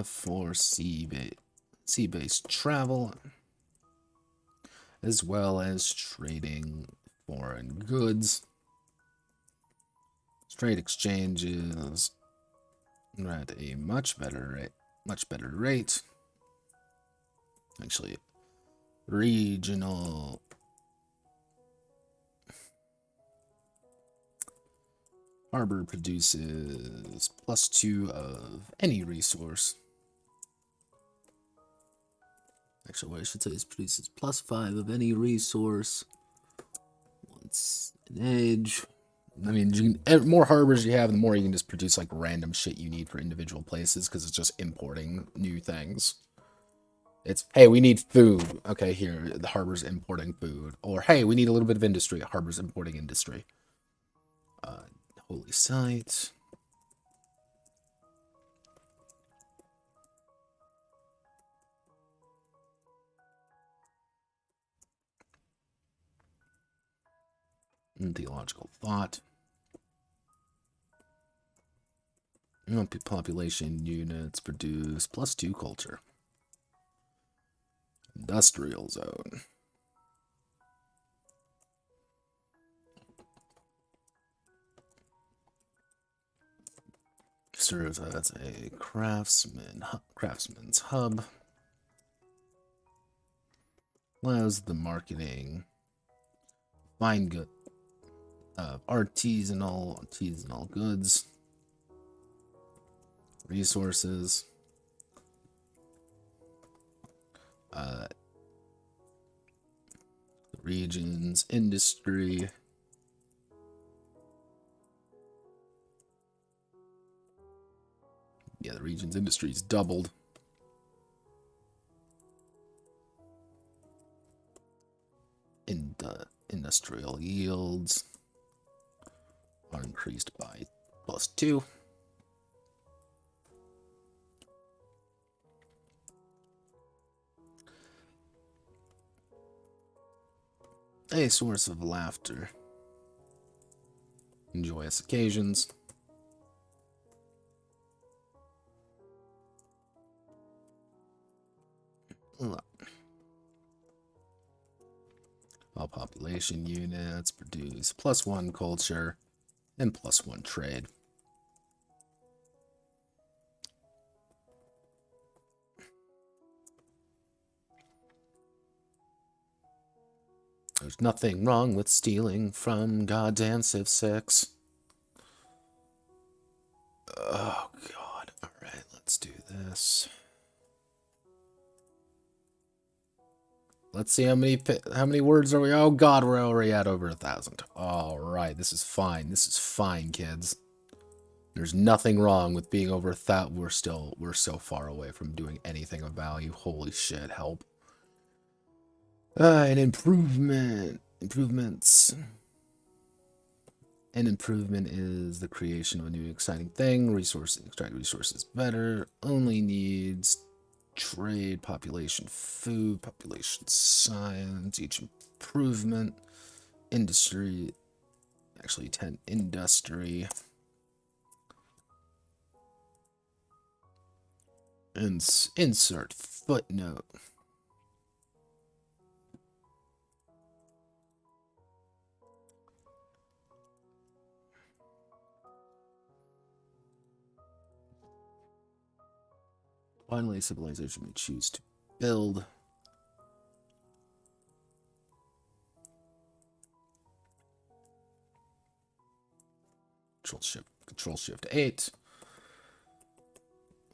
For sea-based travel, as well as trading foreign goods. Trade exchanges are at a much better rate. Actually, regional harbor produces +2 of any resource. Actually, what I should say is produces +5 of any resource. Once an age. I mean, more harbors you have, the more you can just produce like random shit you need for individual places, because it's just importing new things. It's, hey, we need food. Okay, here, the harbor's importing food. Or, hey, we need a little bit of industry. Harbor's importing industry. Holy site. Theological thought. Population units produce +2 culture. Industrial zone. Serves as a craftsman's hub. Allows the marketing fine good artisanal goods, resources, regions, industry. Yeah, the region's industry's doubled. Industrial yields are increased by +2. A source of laughter. Joyous occasions. All population units produce +1 culture and +1 trade. There's nothing wrong with stealing from goddamn Civ 6. Oh, God. Alright, let's do this. Let's see how many words are we? Oh, God, we're already at over 1,000. Alright, this is fine. This is fine, kids. There's nothing wrong with being over 1,000. We're so far away from doing anything of value. Holy shit, help. An improvements. An improvement is the creation of a new exciting thing. Extract resources better. Only needs trade, population, food, population science. Each improvement, industry. Actually, 10 industry. Insert footnote. Finally, civilization may choose to build. Control Shift 8.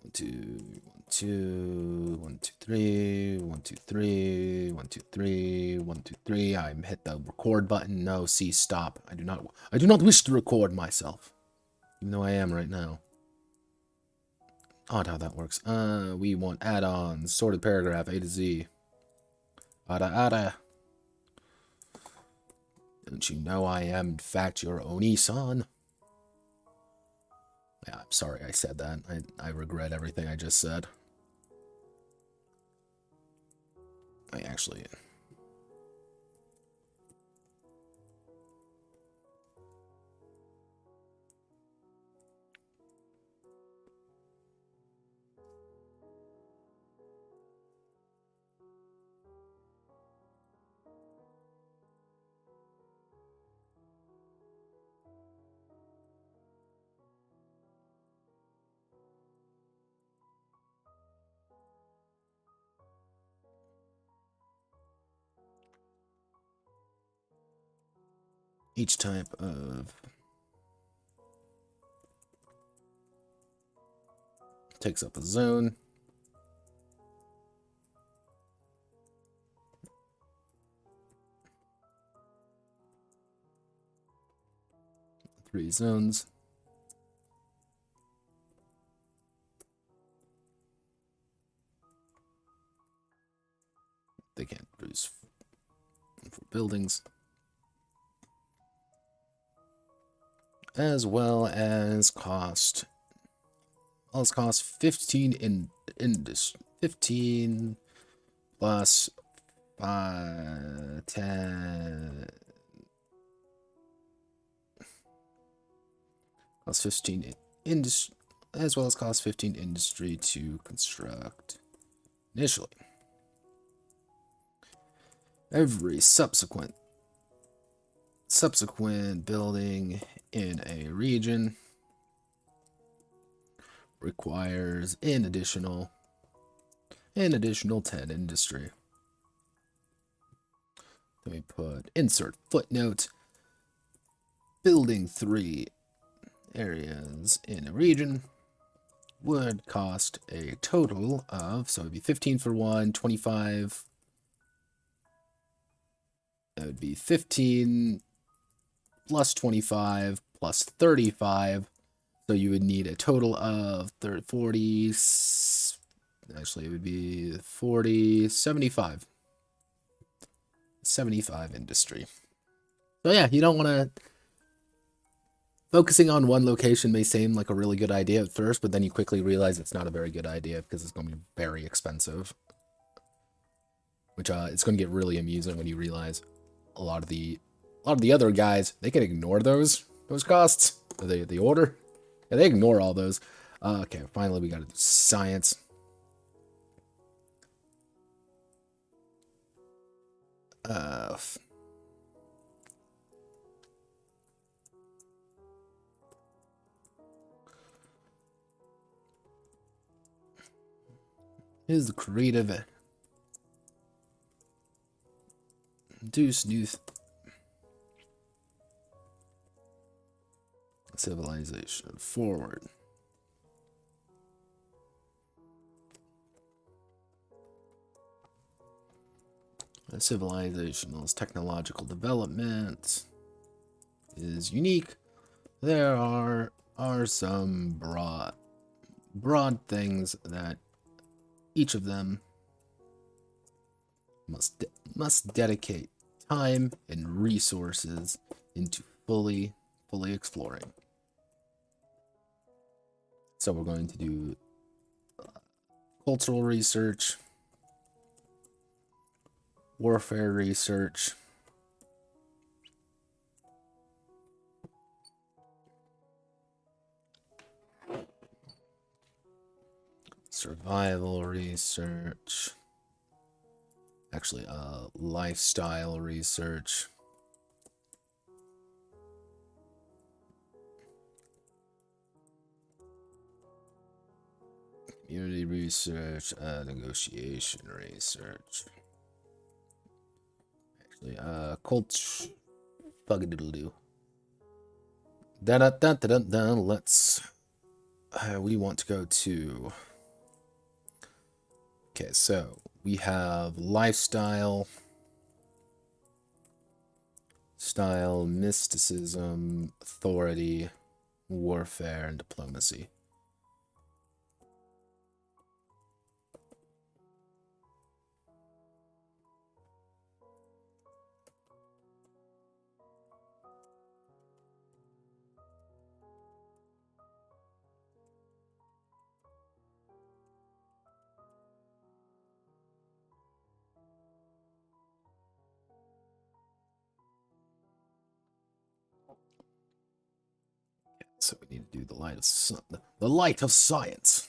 1, 2, 1, 2, 1, 2, 3, 1, 2, 3, 1, 2, 3, 1, 2, 3. I hit the record button. No, cease, stop. I do not wish to record myself. Even though I am right now. Odd how that works. We want add-ons, sorted paragraph, A to Z. Ada. Don't you know I am, in fact, your Oni-san? Yeah, I'm sorry I said that. I regret everything I just said. I actually... Each type of... takes up a zone. Three zones. They can't produce for buildings. As well as cost. Well, it's cost 15 in 15 plus 10 plus 15 industry, as well as cost 15 industry to construct initially. Every subsequent building in a region requires an additional 10 industry. Let me put insert footnote. Building 3 areas in a region would cost a total of, so it would be 15 for one, 25. That would be 15 plus 25 plus 35. So you would need a total of 30, 40, actually it would be 40, 75. 75 industry. So yeah, you don't want to... Focusing on one location may seem like a really good idea at first, but then you quickly realize it's not a very good idea because it's going to be very expensive. Which it's going to get really amusing when you realize a lot of the other guys, they can ignore those costs. The order. Yeah, they ignore all those. Okay, finally we got to do science. Here's the creative. Induce new civilization forward. Civilization's technological development is unique. There are some broad things that each of them must dedicate time and resources into fully exploring. So we're going to do cultural research, warfare research, survival research, actually lifestyle research, community research, negotiation research. Actually, culture. Bug-a-doodle-doo. Da-da-da-da-da-da. Let's. We want to go to Okay, so we have lifestyle, style, mysticism, authority, warfare, and diplomacy. So we need to do the light of science.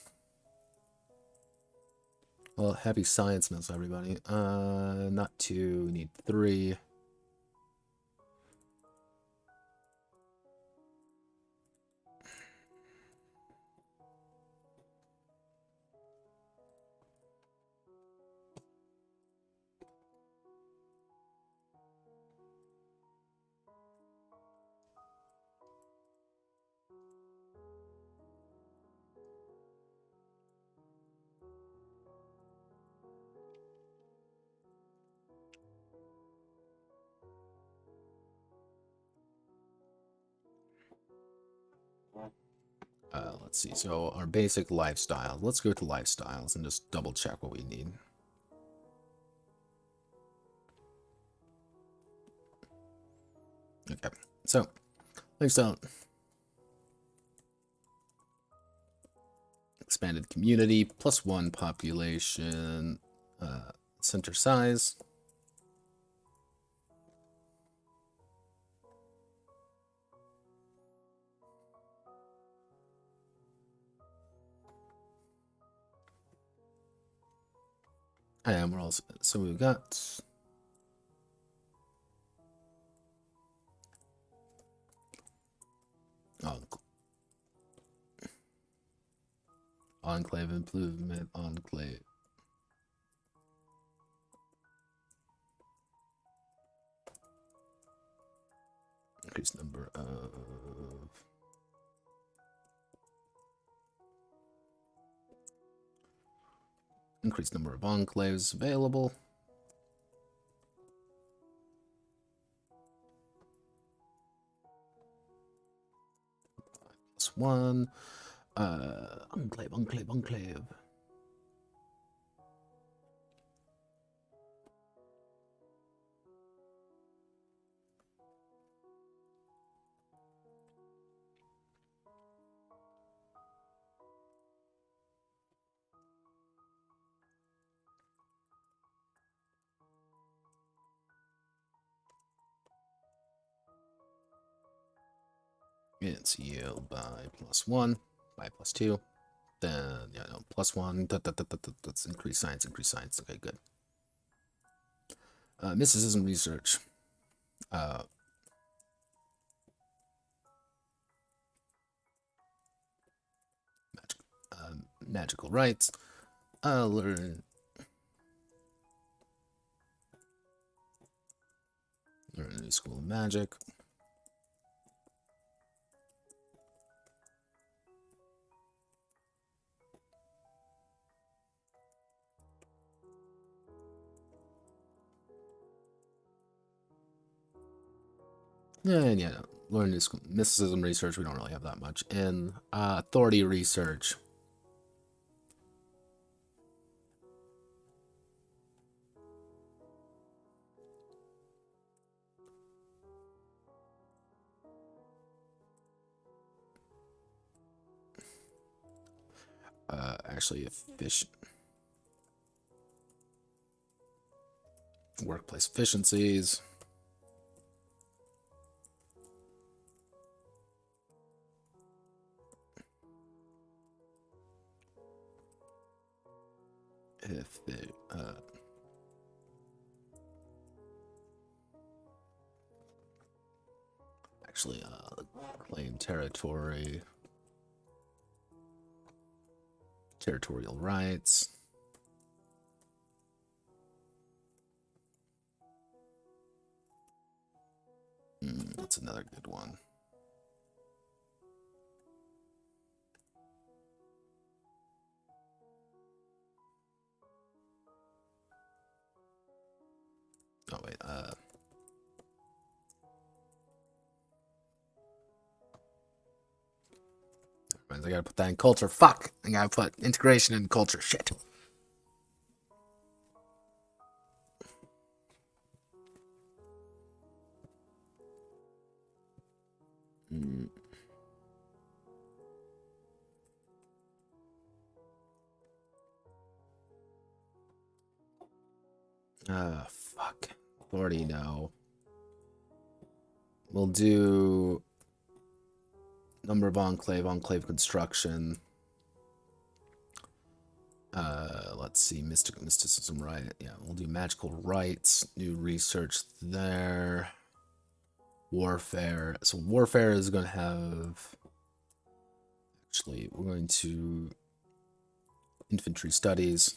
Well, happy Science Month, everybody. Not 2, need 3. Let's see. So our basic lifestyle. Let's go to lifestyles and just double check what we need. Okay. So lifestyle. Expanded community, +1 population, center size. And we're also, so we've got enclave improvement, enclave. Increased number of enclaves available. +1. Enclave. It's yield by +1, by +2. Then, yeah, no, +1. That's increased science. Okay, good. Mysticism research. Magical rights. Learn a new school of magic. And yeah, learn new school mysticism research. We don't really have that much. And authority research. Actually, efficient workplace efficiencies. If they actually claim territorial rights. That's another good one. I gotta put that in culture. Fuck! I gotta put integration in culture. Shit. Fuck. Authority, no. We'll do number of enclave construction. Let's see, mysticism, right? Yeah, we'll do magical rites, new research there. Warfare. So warfare is going to have... Actually, we're going to... Infantry studies,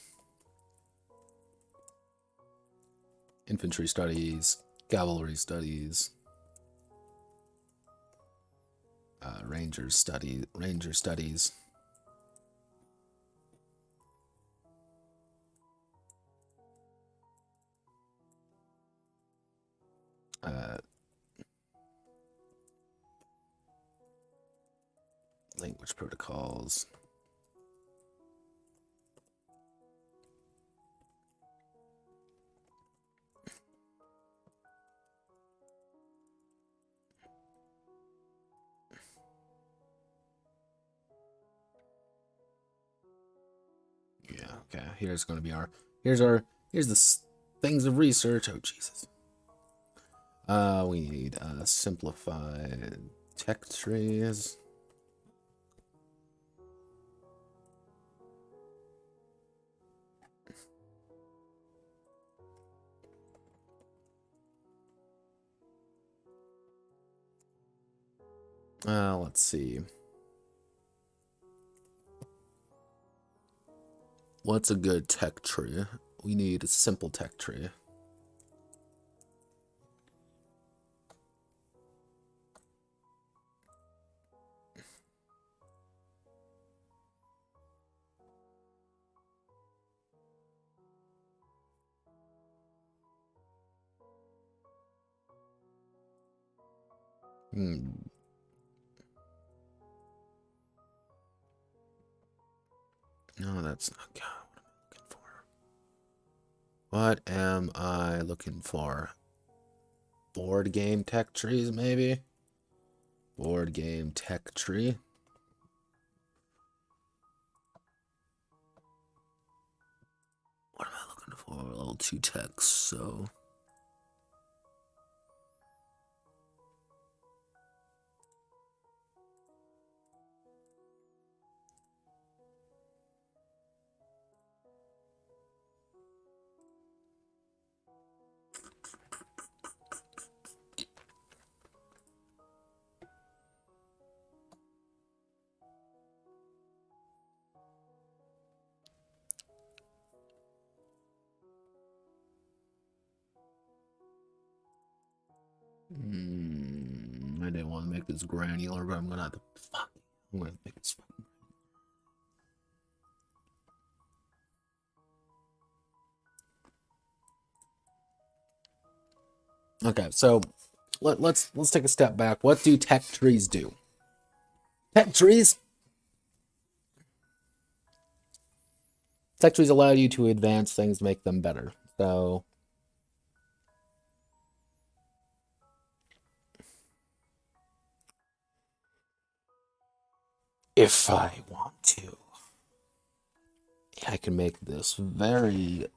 cavalry studies, ranger studies. Language protocols. Yeah, okay. Here's going to be our... Here's the things of research. Oh, Jesus. We need simplified tech trees. Let's see. What's a good tech tree? We need a simple tech tree. No, that's not God. What am I looking for? Board game tech trees, maybe? Board game tech tree. What am I looking for? Level 2 tech, so... I didn't want to make this granular, but I'm gonna have to... Fuck. I'm gonna make this... Okay, so let's take a step back. What do tech trees do? Tech trees allow you to advance things, make them better. So if I want to, I can make this very...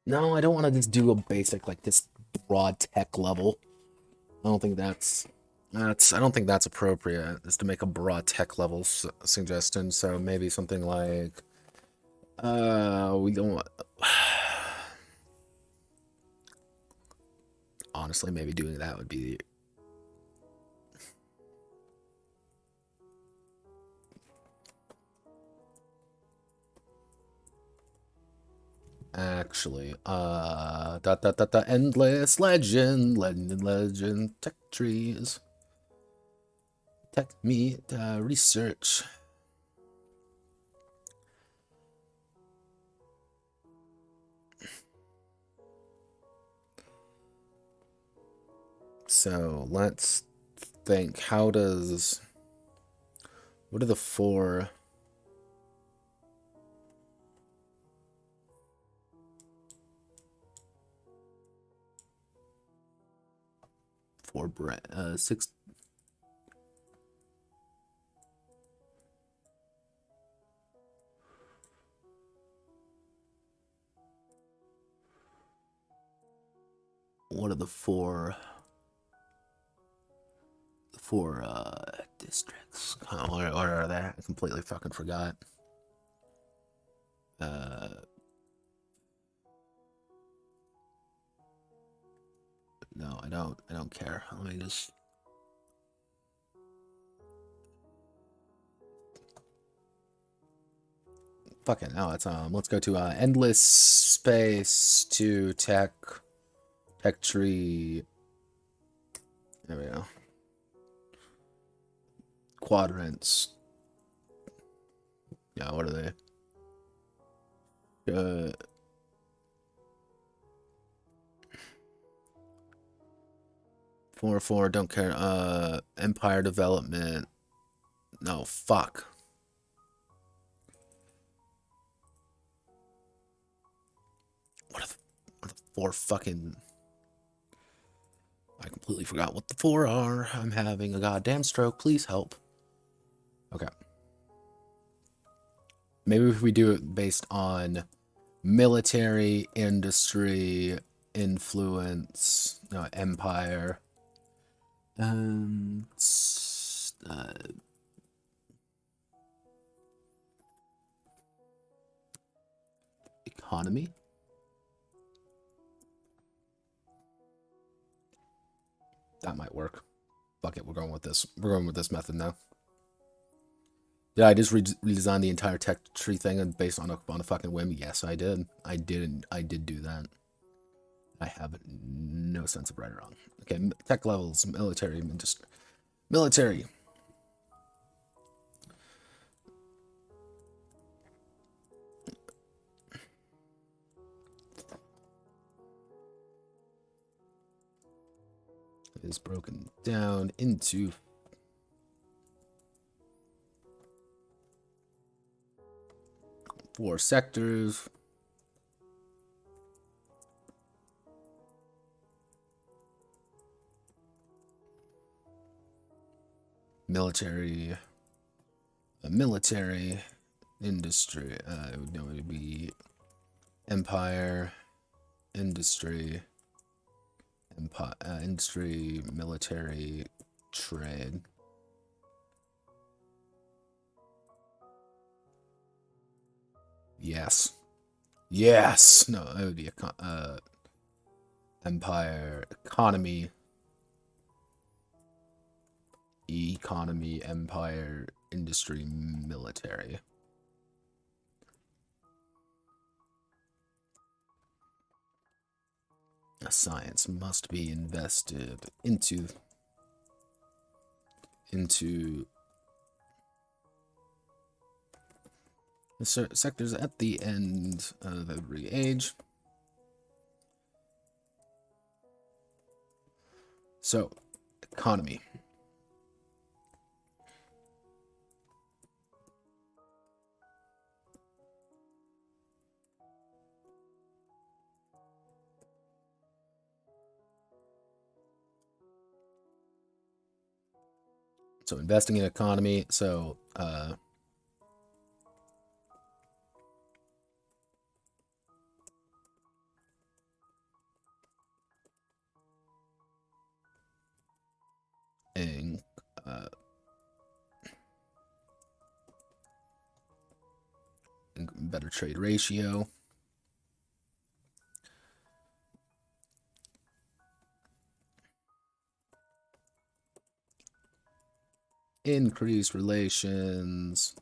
No, I don't want to just do a basic, like, this broad tech level. I don't think that's appropriate, is to make a broad tech level suggestion. So maybe something like, we don't want... Honestly, maybe doing that would be... Actually, endless legend, tech trees, tech meet, research. So let's think. What are the four? Six. What are the four? The four districts. What are they? I completely fucking forgot. No, I don't care. Let me just. Fuck it. No, it's let's go to endless space to tech tree. There we go. Quadrants. Yeah, what are they? 4-4, don't care. Empire development. No, fuck. What are the four fucking... I completely forgot what the four are. I'm having a goddamn stroke. Please help. Okay. Maybe if we do it based on military, industry, influence, no, empire, economy. That might work. Fuck it, we're going with this. We're going with this method now. Did I just redesign the entire tech tree thing and based on a fucking whim? Yes, I did. I did do that. I have no sense of right or wrong. Okay, tech levels, military, just military. Is broken down into 4 sectors. Military, industry. It would be empire, industry, industry, military, trade. Yes. Yes. No, it would be empire, economy, empire, industry, military. Science must be invested into the sectors at the end of every age. So, economy. So, investing in economy. So, and better trade ratio. Increase relations.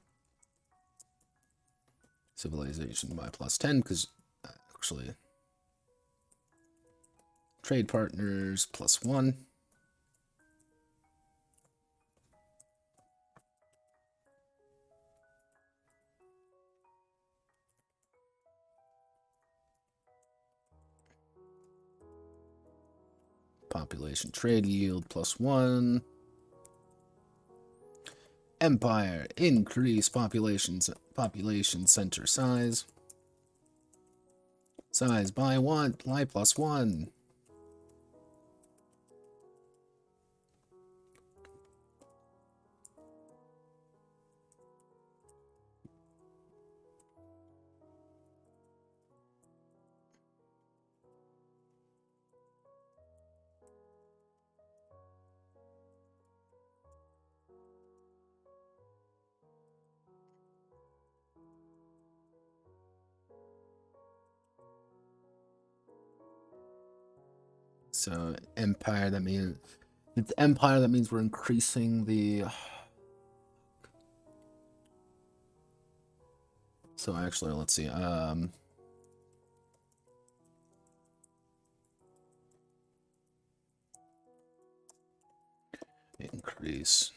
Civilization by +10 because actually trade partners +1. Population trade yield +1. Empire, increase population center size. Size by 1, lie +1. So empire, that means it's empire, that means we're increasing the so actually let's see, increase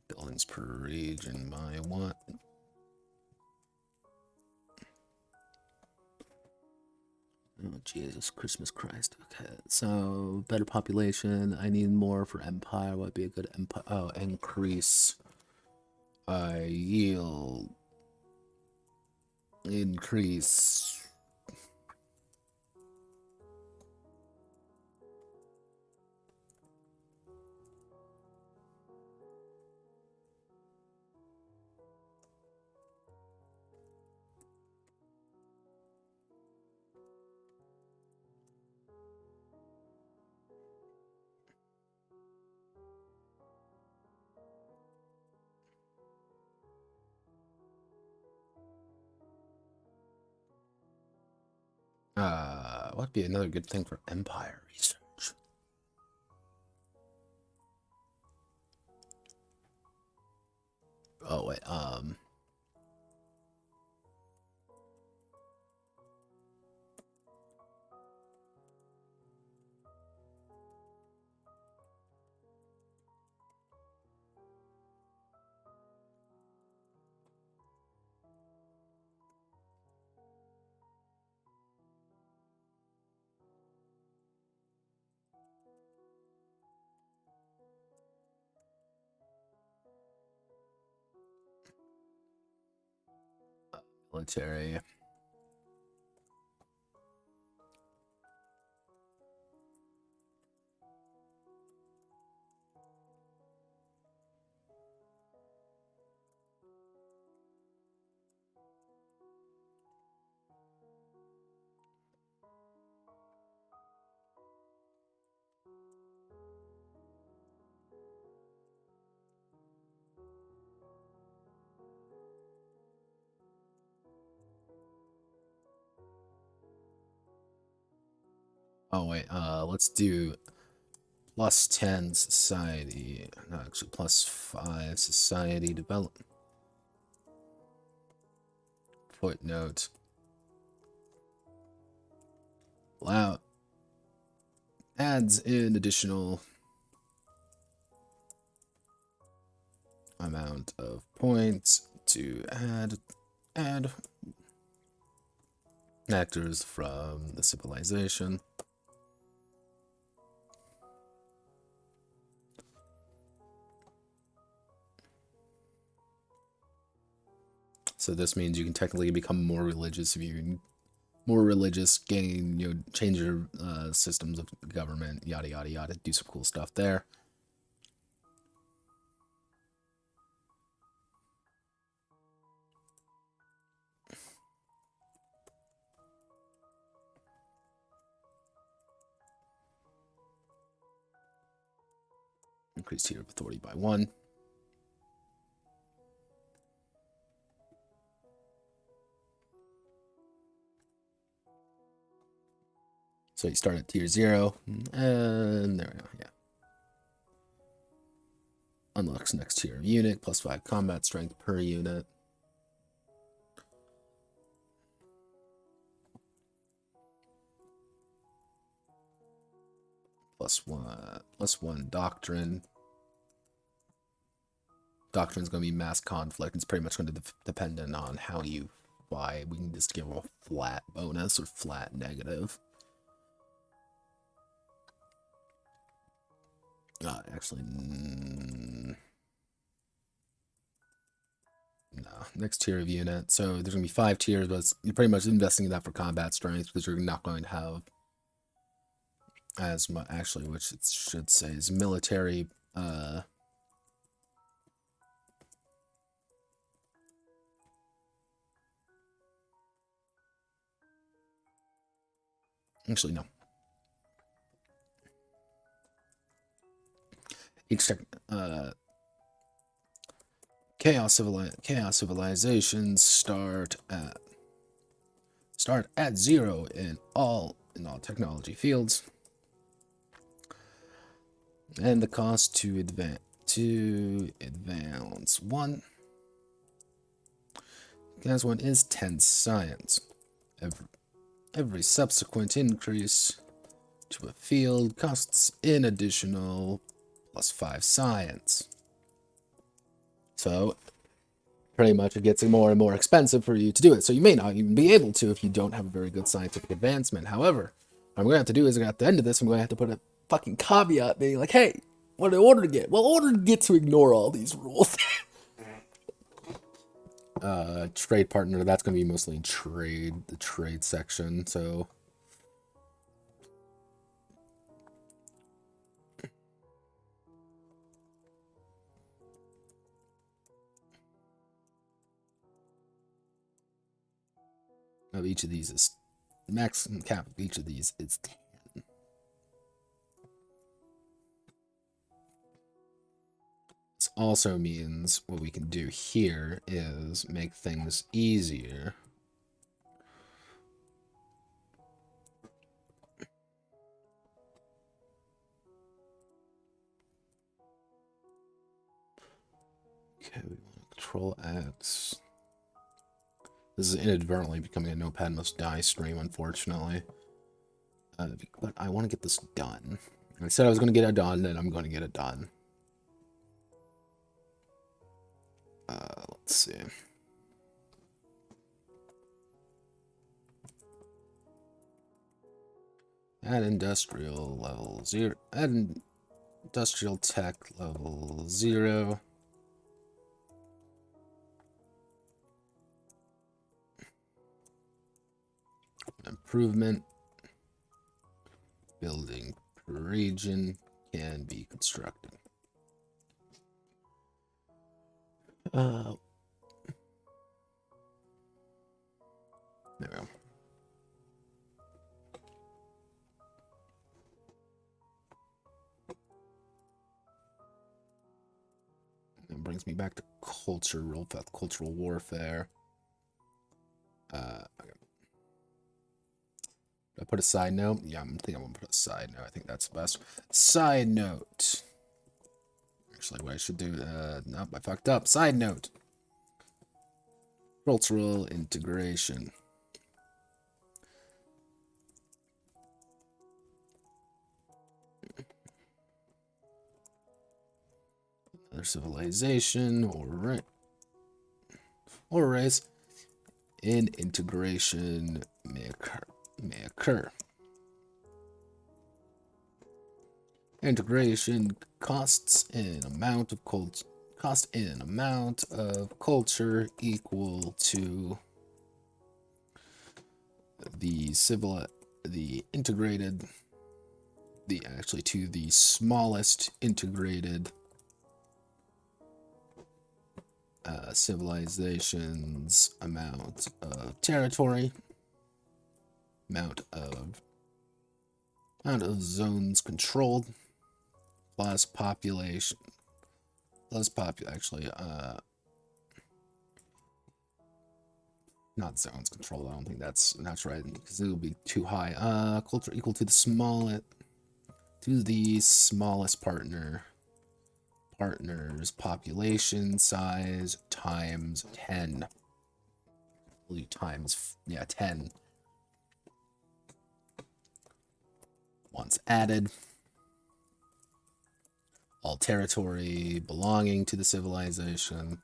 buildings per region by 1. Oh, Jesus, Christmas Christ. Okay, so better population. I need more for empire. What would be a good empire? Oh, increase yield. Increase. What'd be another good thing for empire research? Oh wait, military. Oh wait, let's do +10 society. No, actually +5 society development. Footnote. Allow adds in additional amount of points to add actors from the civilization. So this means you can technically become more religious if you gain, change your systems of government, yada yada yada, do some cool stuff there. Increase tier of authority by 1. So you start at tier 0, and there we go, yeah. Unlocks next tier of unit, +5 combat strength per unit. +1 doctrine. Doctrine's going to be mass conflict. It's pretty much going to dependent on how you why we can just give them a flat bonus or flat negative. Actually, no. Next tier of unit. So there's going to be 5 tiers, but you're pretty much investing in that for combat strength because you're not going to have as much, actually, which it should say is military. Actually, no. Each chaos civilizations start at 0 in all technology fields, and the cost to advance 1 as 1 is 10 science. Every subsequent increase to a field costs an additional +5 science. So pretty much it gets more and more expensive for you to do it. So you may not even be able to if you don't have a very good scientific advancement. However, what I'm going to have to do is at the end of this, I'm going to have to put a fucking caveat being like, hey, what did I order to get? Well, order to get to ignore all these rules. Trade partner, that's going to be mostly the trade section. So of each of these is maximum cap of each of these is 10. This also means what we can do here is make things easier. Okay, we want to control X. This is inadvertently becoming a Notepad Must Die stream, unfortunately. But I want to get this done. I said I was going to get it done, and I'm going to get it done. Let's see. Add industrial level 0. Add industrial tech level 0. Improvement. Building per region can be constructed. There we go. That brings me back to culture, real fast. Cultural warfare. Okay. I put a side note. Yeah, I think I'm gonna put a side note. I think that's the best. Side note. Actually, what I should do. Nope, I fucked up. Side note. Cultural integration. Another civilization or race in integration may occur. Integration costs an amount of culture equal to the smallest integrated civilization's amount of territory, amount of zones controlled, plus population, actually, not zones controlled. I don't think that's right because it will be too high. Culture equal to the smallest partner's population size times 10. We'll do times 10. Once added, all territory belonging to the civilization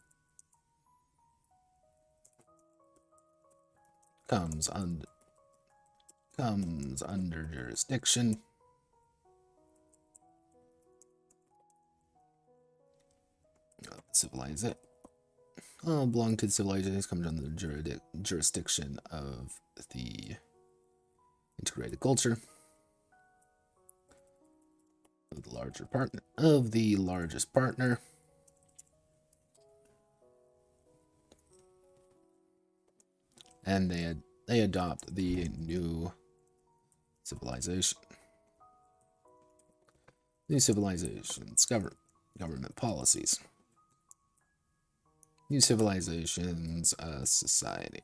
comes under jurisdiction. Civilize it. Belong to the civilization comes under the jurisdiction of the integrated culture of the largest partner. And they adopt the new civilization. New civilizations, government policies. New civilizations, society.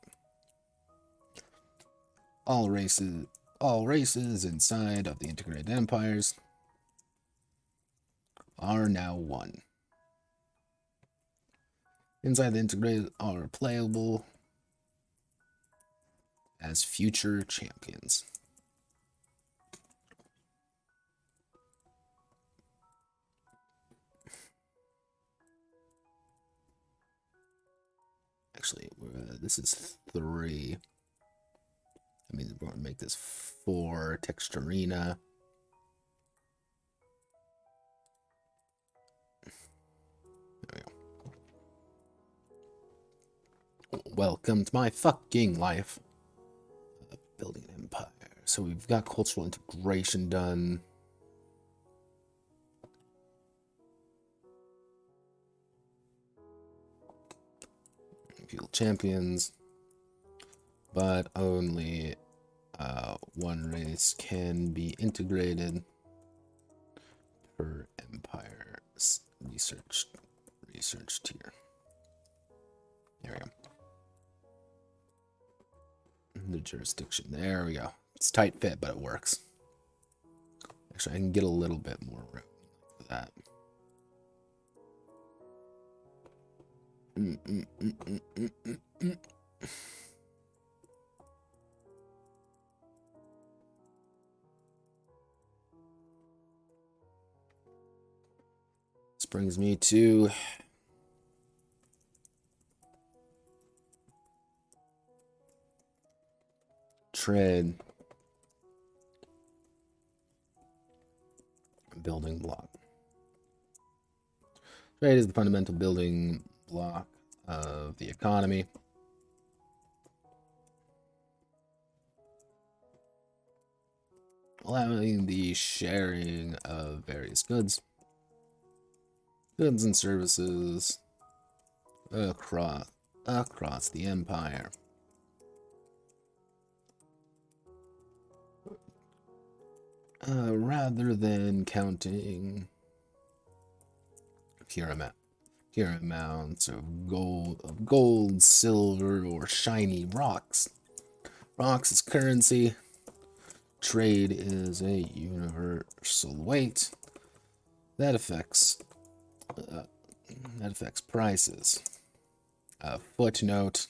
All races inside of the integrated empires are now one. Inside the integrated are playable as future champions. Actually, this is 3. That means we're going to make this 4 Texturina. There we go. Welcome to my fucking life. Building an empire. So we've got cultural integration done. Feudal champions. But only one race can be integrated per empire research tier. There we go. The jurisdiction. There we go. It's tight fit, but it works. Actually, I can get a little bit more room for that. This brings me to trade. Building block. Trade is the fundamental building block of the economy. Allowing the sharing of various goods and services across the empire. Rather than counting pure amounts of gold, silver, or shiny rocks. Rocks is currency. Trade is a universal weight that affects prices. Footnote: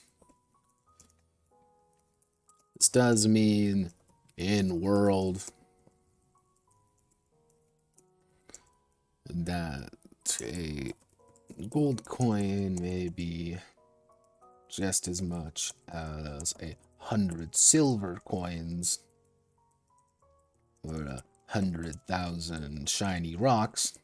this does mean in world that a gold coin may be just as much as 100 silver coins or 100,000 shiny rocks.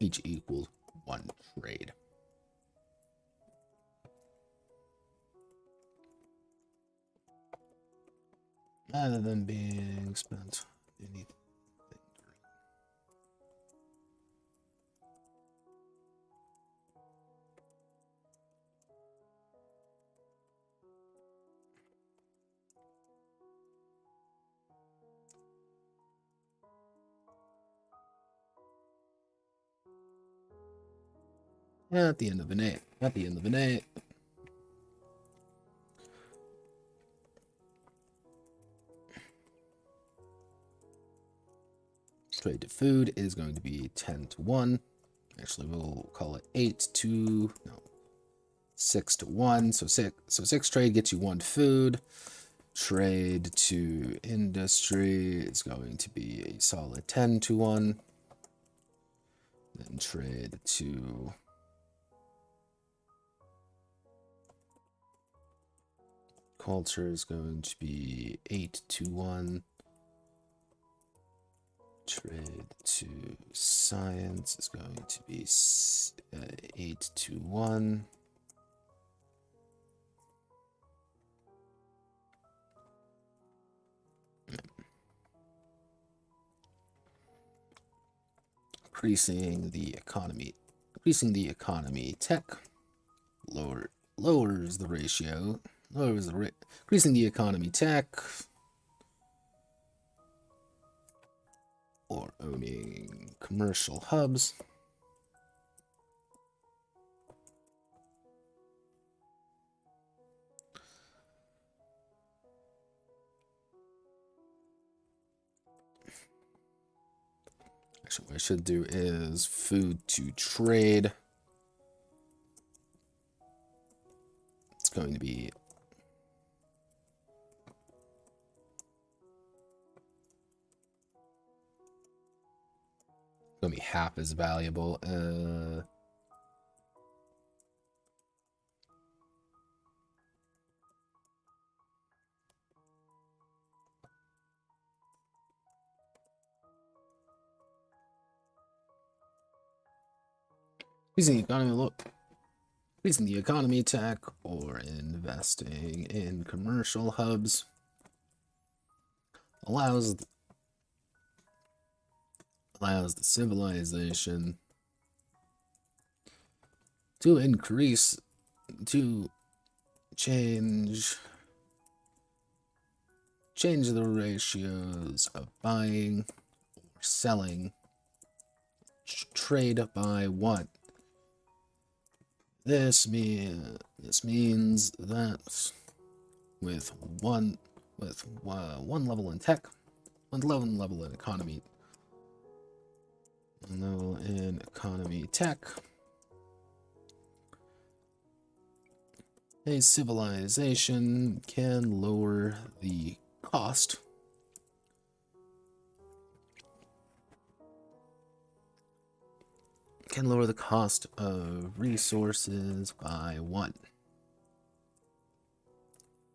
Each equals 1 trade. Rather than being spent anything. At the end of an 8. At the end of an 8. Trade to food is going to be 10-1. Actually, we'll call it 6-1. So 6 trade gets you 1 food. Trade to industry is going to be a solid 10-1. Then trade to culture is going to be 821. Trade to science is going to be 821. Increasing the economy tech lowers the ratio, increasing the economy tech, or owning commercial hubs. Actually, what I should do is food to trade. It's going to be half as valuable. Increasing the economy tech or investing in commercial hubs allows the civilization to change the ratios of buying or selling, trade by one. This means that with one level in tech, one level in economy, tech, a civilization can lower the cost of resources by one.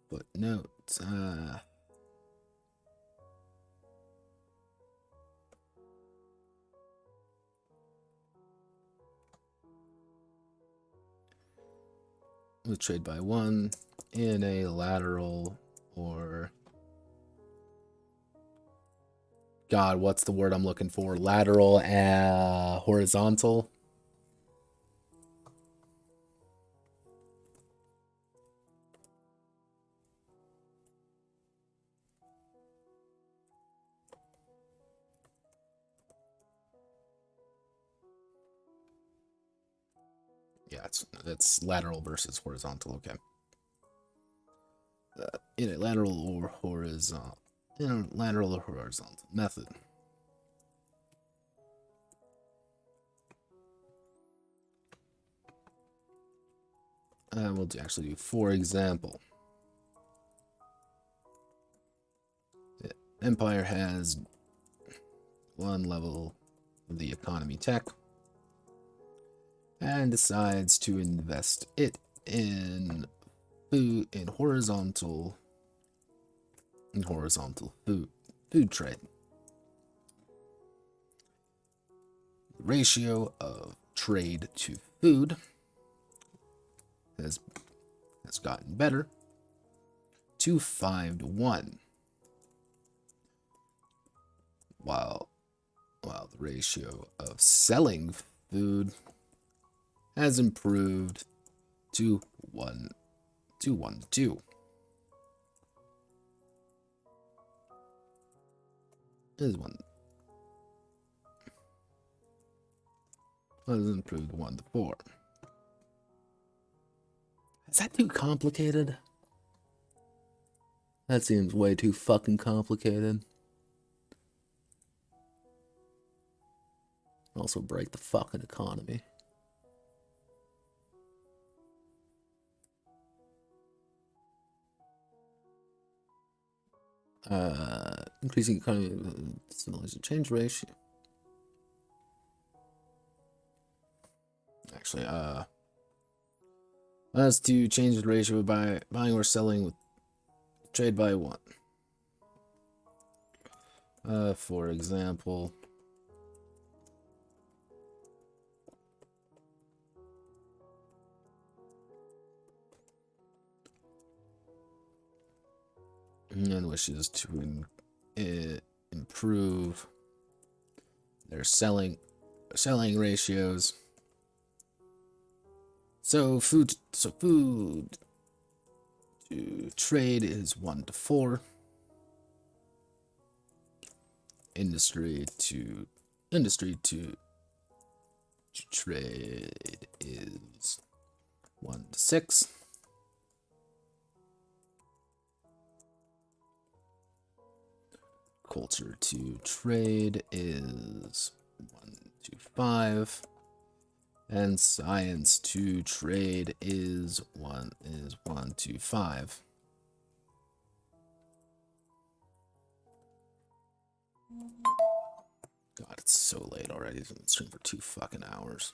Footnote. With trade by one in a lateral or God, what's the word I'm looking for? Lateral, horizontal. Yeah, it's lateral versus horizontal. Okay. In a lateral or horizontal method. We'll actually do, for example, the Empire has one level of the economy tech and decides to invest it in horizontal food trade. The ratio of trade to food has gotten better to 5-1, while the ratio of selling food has improved to 1-2. Has improved 1-4. Is that too complicated? That seems way too fucking complicated. Also break the fucking economy. Increasing economy civilization change ratio. actually. As to change the ratio by buying or selling with trade by one. For example, and wishes to improve their selling ratios. So food to trade is 1 to 4. Industry to trade is 1 to 6. Culture to trade is 1 to 5. And science to trade is 1 to 5. God, it's so late already. I've been streaming for 2 fucking hours.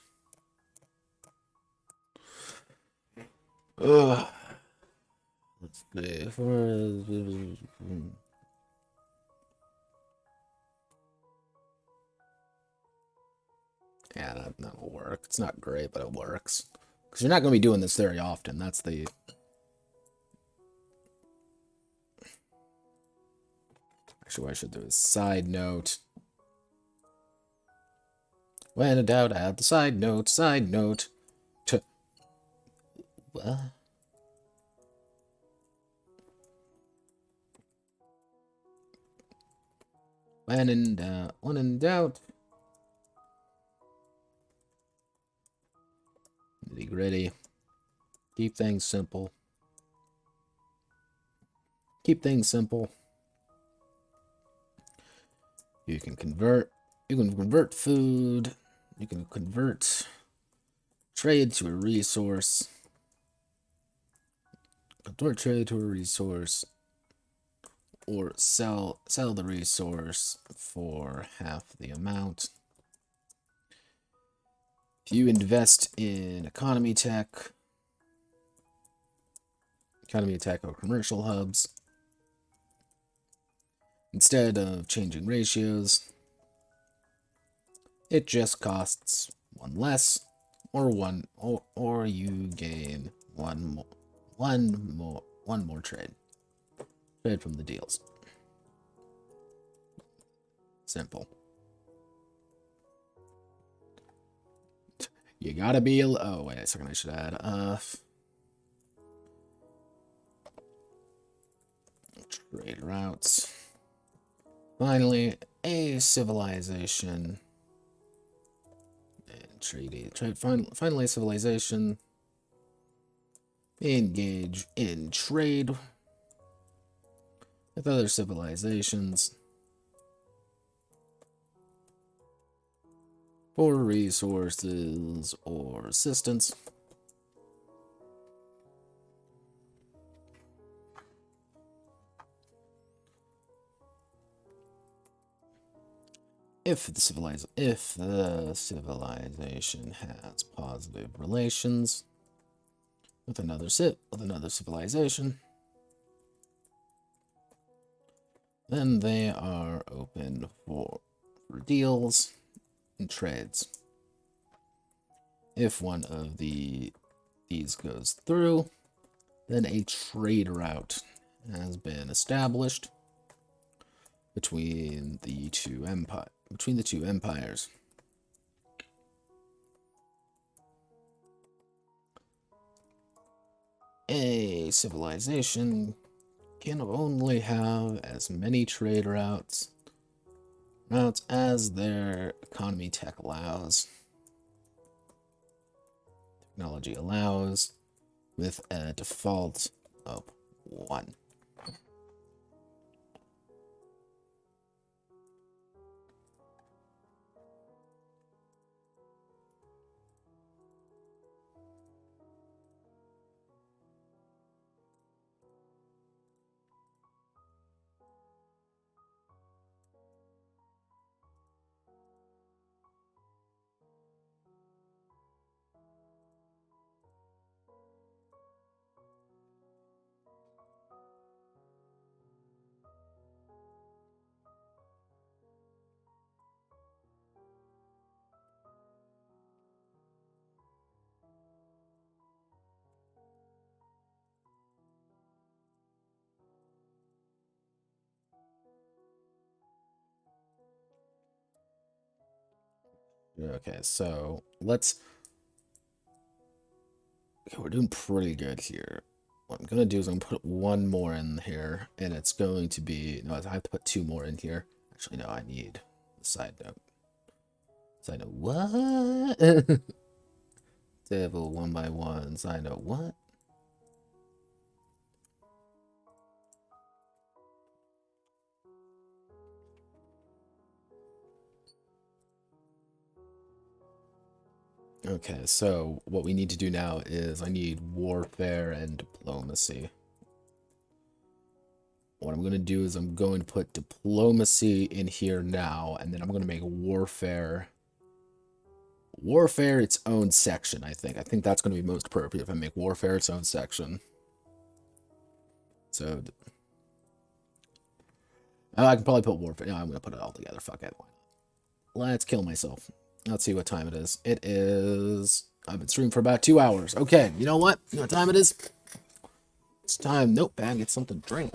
Ugh. Let's see. Yeah, that'll work. It's not great, but it works. Because you're not going to be doing this very often. That's the... Actually, what I should do is side note. When in doubt, add the side note. What? When in doubt. Nitty gritty. Keep things simple. You can convert food. You can convert trade to a resource. Convert trade to a resource. Or sell the resource for half the amount. If you invest in economy tech or commercial hubs, instead of changing ratios, it just costs 1 less, or you gain one more trade from the deals. Simple. You gotta be oh wait a second, I should add trade routes. Finally, a civilization and finally civilization engage in trade with other civilizations for resources or assistance. If the civilization has positive relations with another civilization, then they are open for deals and trades. If one of these goes through, then a trade route has been established between the two empires. A civilization can only have as many trade routes as their economy tech allows. Technology allows, with a default of 1. Okay, so let's. Okay, we're doing pretty good here. What I'm gonna do is I'm gonna put one more in here, and it's going to be no. I have to put two more in here. Actually, no. I need a side note. Side note what? Table one by one. Side note what? Okay, so what we need to do now is I need warfare and diplomacy. What I'm going to do is I'm going to put diplomacy in here now, and then I'm going to make warfare its own section, I think. I think that's going to be most appropriate if I make warfare its own section. So I can probably put warfare. No, I'm going to put it all together. Fuck it. Let's kill myself. Let's see what time it is. It is. I've been streaming for about 2 hours. Okay, you know what? You know what time it is? It's time. Notepad, get something to drink.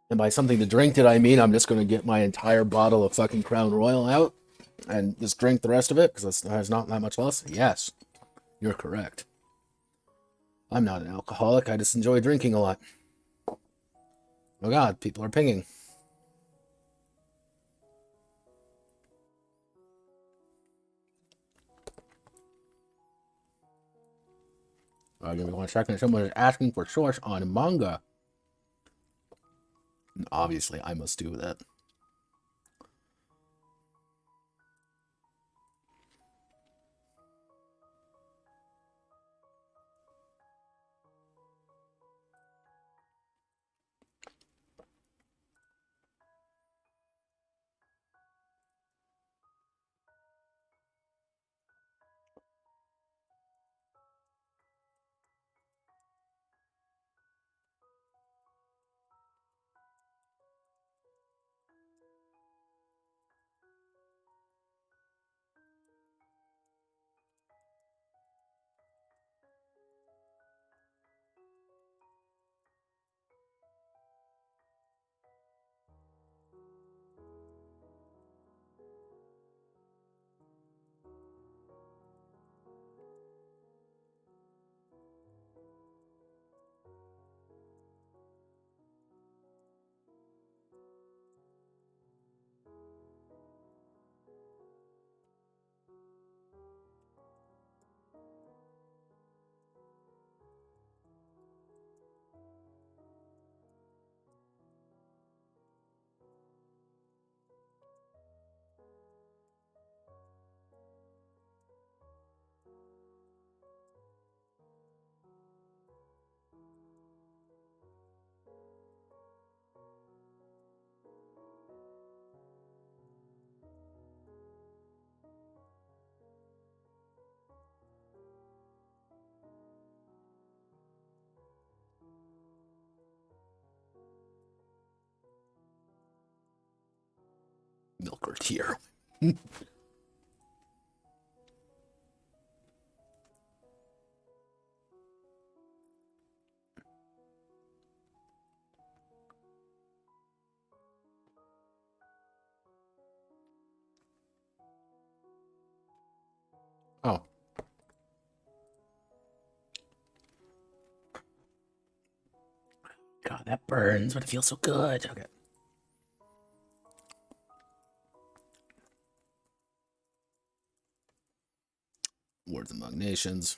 And by something to drink, did I mean I'm just going to get my entire bottle of fucking Crown Royal out and just drink the rest of it because there's not that much less? Yes, you're correct. I'm not an alcoholic. I just enjoy drinking a lot. Oh god, people are pinging. I'm going to check and someone is asking for source on manga. And obviously, I must do that. Milk or tear. Oh. God, that burns, but it feels so good. Okay. Wars among nations.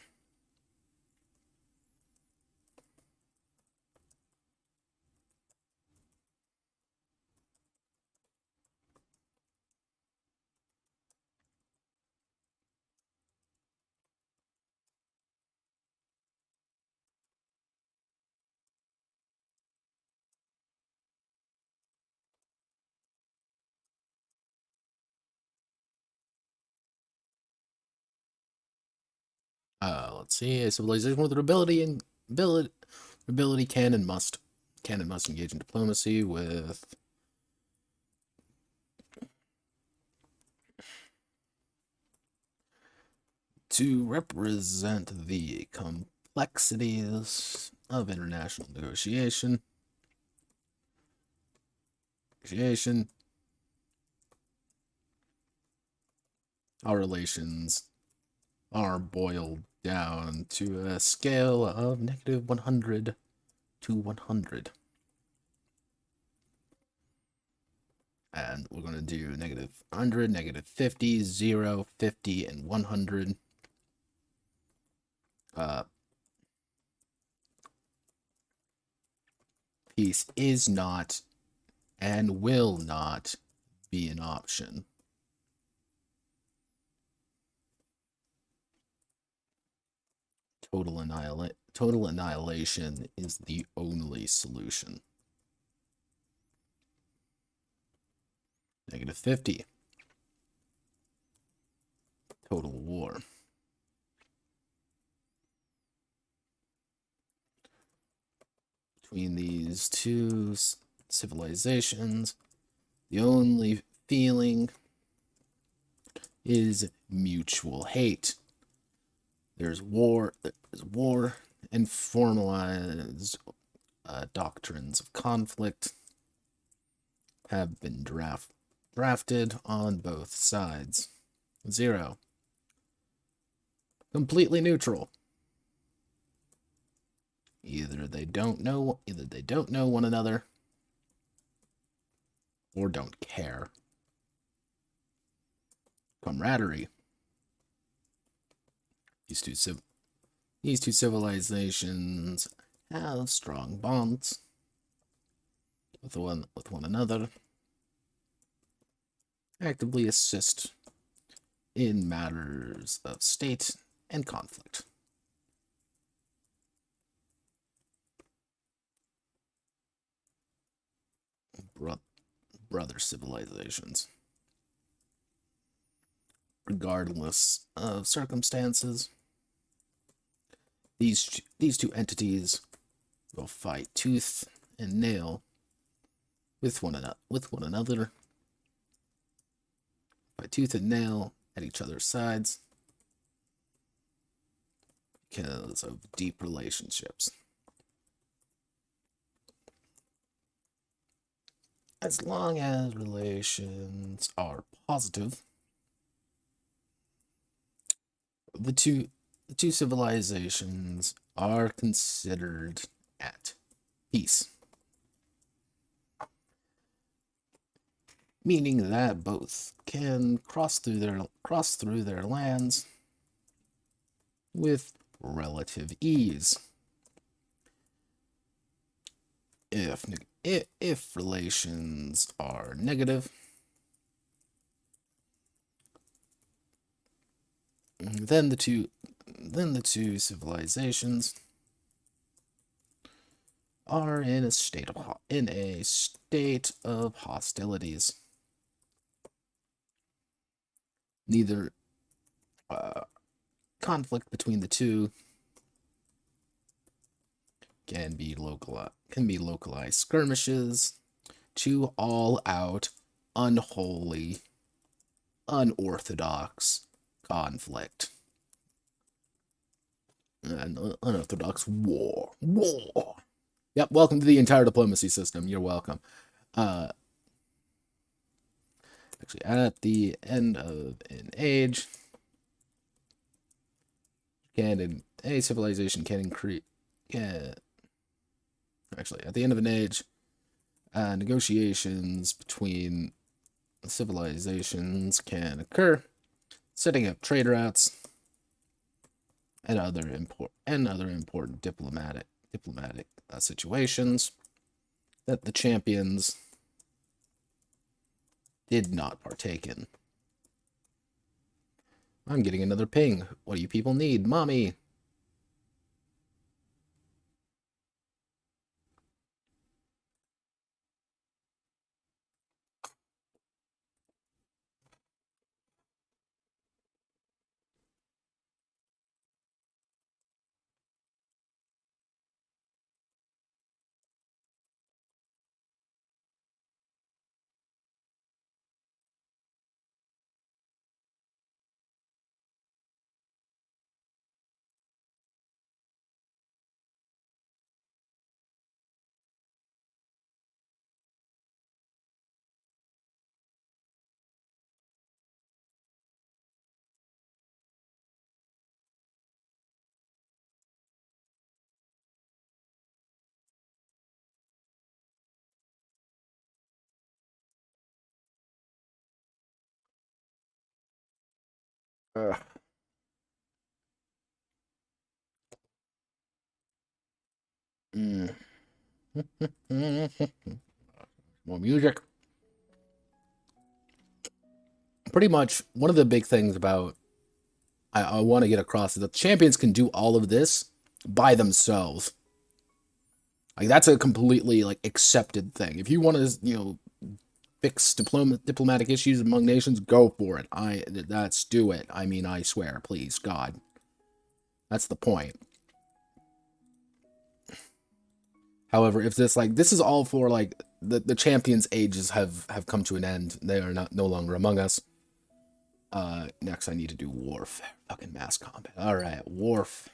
let's see. A civilization with ability can and must engage in diplomacy with to represent the complexities of international negotiation. Our relations are boiled down to a scale of -100 to 100. And we're going to do -100, -50, 0, 50, and 100. Peace is not and will not be an option. Total annihilation is the only solution. -50. Total war. Between these two civilizations, the only feeling is mutual hate. There's war and formalized doctrines of conflict have been drafted on both sides. 0. Completely neutral. Either they don't know one another or don't care. Camaraderie. These two civilizations have strong bonds with one another. Actively assist in matters of state and conflict. Brother civilizations. Regardless of circumstances, these two entities will fight tooth and nail with one another. Fight tooth and nail at each other's sides because of deep relationships. As long as relations are positive, the two civilizations are considered at peace, meaning that both can cross through their lands with relative ease. If relations are negative, then the two civilizations are in a state of hostilities. Neither conflict between the two can be localized skirmishes to all-out, unholy, unorthodox conflict. An unorthodox war. Yep, welcome to the entire diplomacy system. You're welcome. Actually, at the end of an age, a civilization can increase. Actually, at the end of an age, negotiations between civilizations can occur, setting up trade routes and other important diplomatic situations that the champions did not partake in. I'm getting another ping. What do you people need? Mommy! Ugh. Mm. More music. Pretty much one of the big things about I want to get across is that champions can do all of this by themselves. Like that's a completely like accepted thing. If you want to, fix diplomatic issues among nations, go for it. Let's do it. I mean, I swear, please, God. That's the point. However, if this is all for like the champions' ages have come to an end. They are no longer among us. Next I need to do warfare. Fucking mass combat. All right, warf.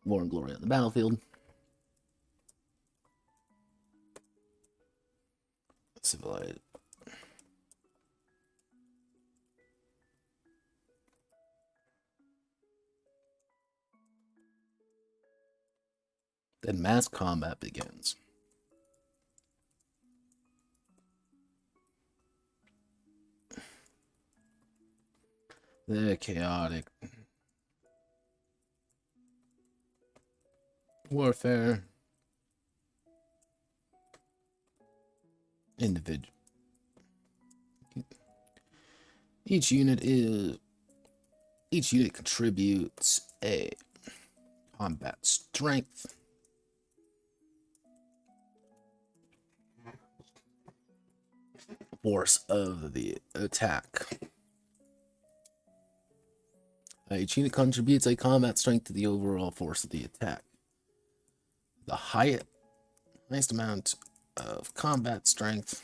War and glory on the battlefield. Civilized. Then mass combat begins. The chaotic warfare. Individual. Each unit contributes a combat strength. Force of the attack. Each unit contributes a combat strength to the overall force of the attack. The highest amount of combat strength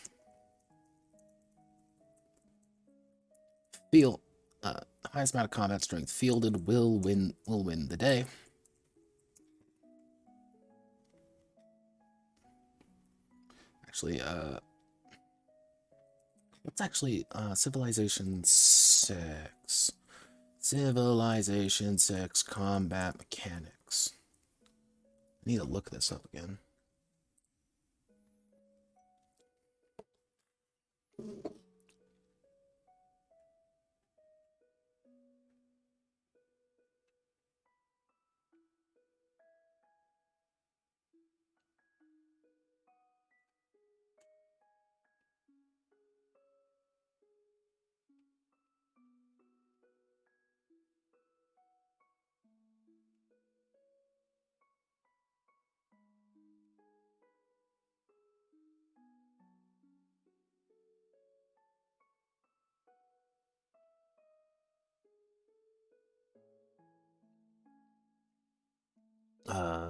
highest amount of combat strength fielded will win the day. Actually, what's actually Civilization 6? Civilization 6 combat mechanics. I need to look this up again.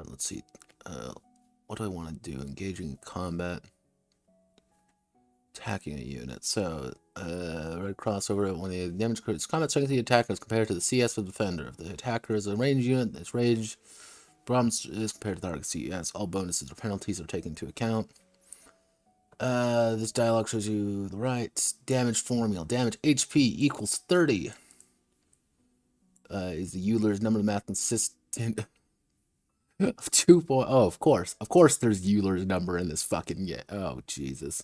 Let's see. What do I want to do? Engaging combat. Attacking a unit. So, red crossover when the damage its combat strength of the attacker is compared to the CS of the defender. If the attacker is a ranged unit, its range problems is compared to the target CS. All bonuses or penalties are taken into account. This dialogue shows you the right damage formula. Damage HP equals 30. Is the Euler's number of math consistent of 2 point? Oh, of course. Of course there's Euler's number in this fucking game. Oh, Jesus.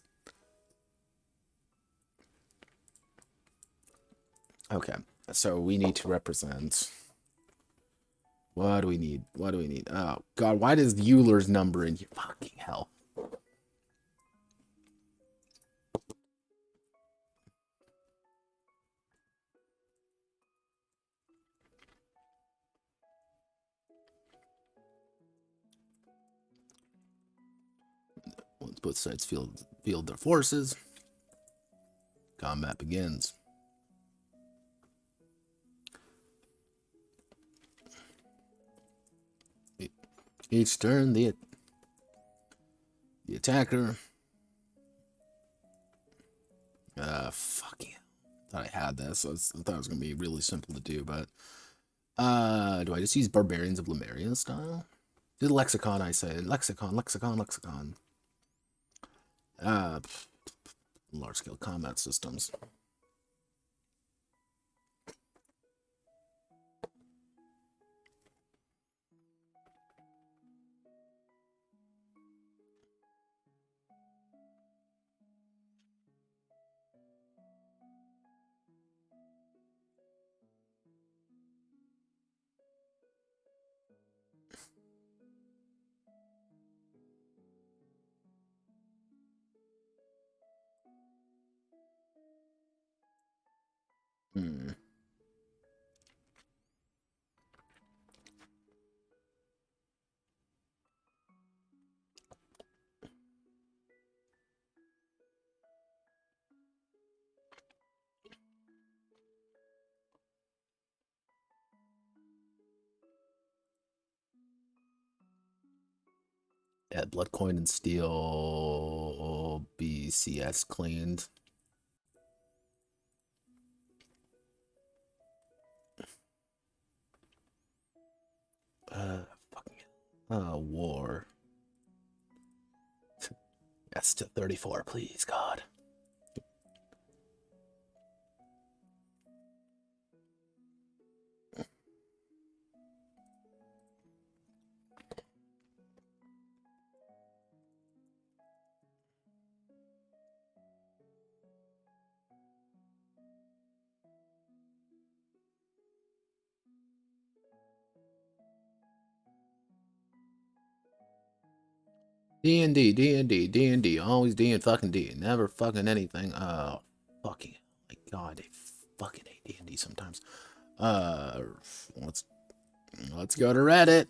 Okay, so we need to represent. What do we need? What do we need? Oh, God, why does Euler's number in here? Fucking hell. Once both sides field their forces, combat begins. Each turn, the attacker. Fucking. Thought I had this. I thought it was gonna be really simple to do, but do I just use Barbarians of Lemuria style? Do the lexicon, I say. Lexicon. Large scale combat systems. Yeah, blood coin and steel BCS cleaned. Fucking war. Yes, to 34, please, God. D&D, D&D, D&D, always D and fucking D, never fucking anything. Fucking, my God, I fucking hate D&D sometimes. Let's go to Reddit.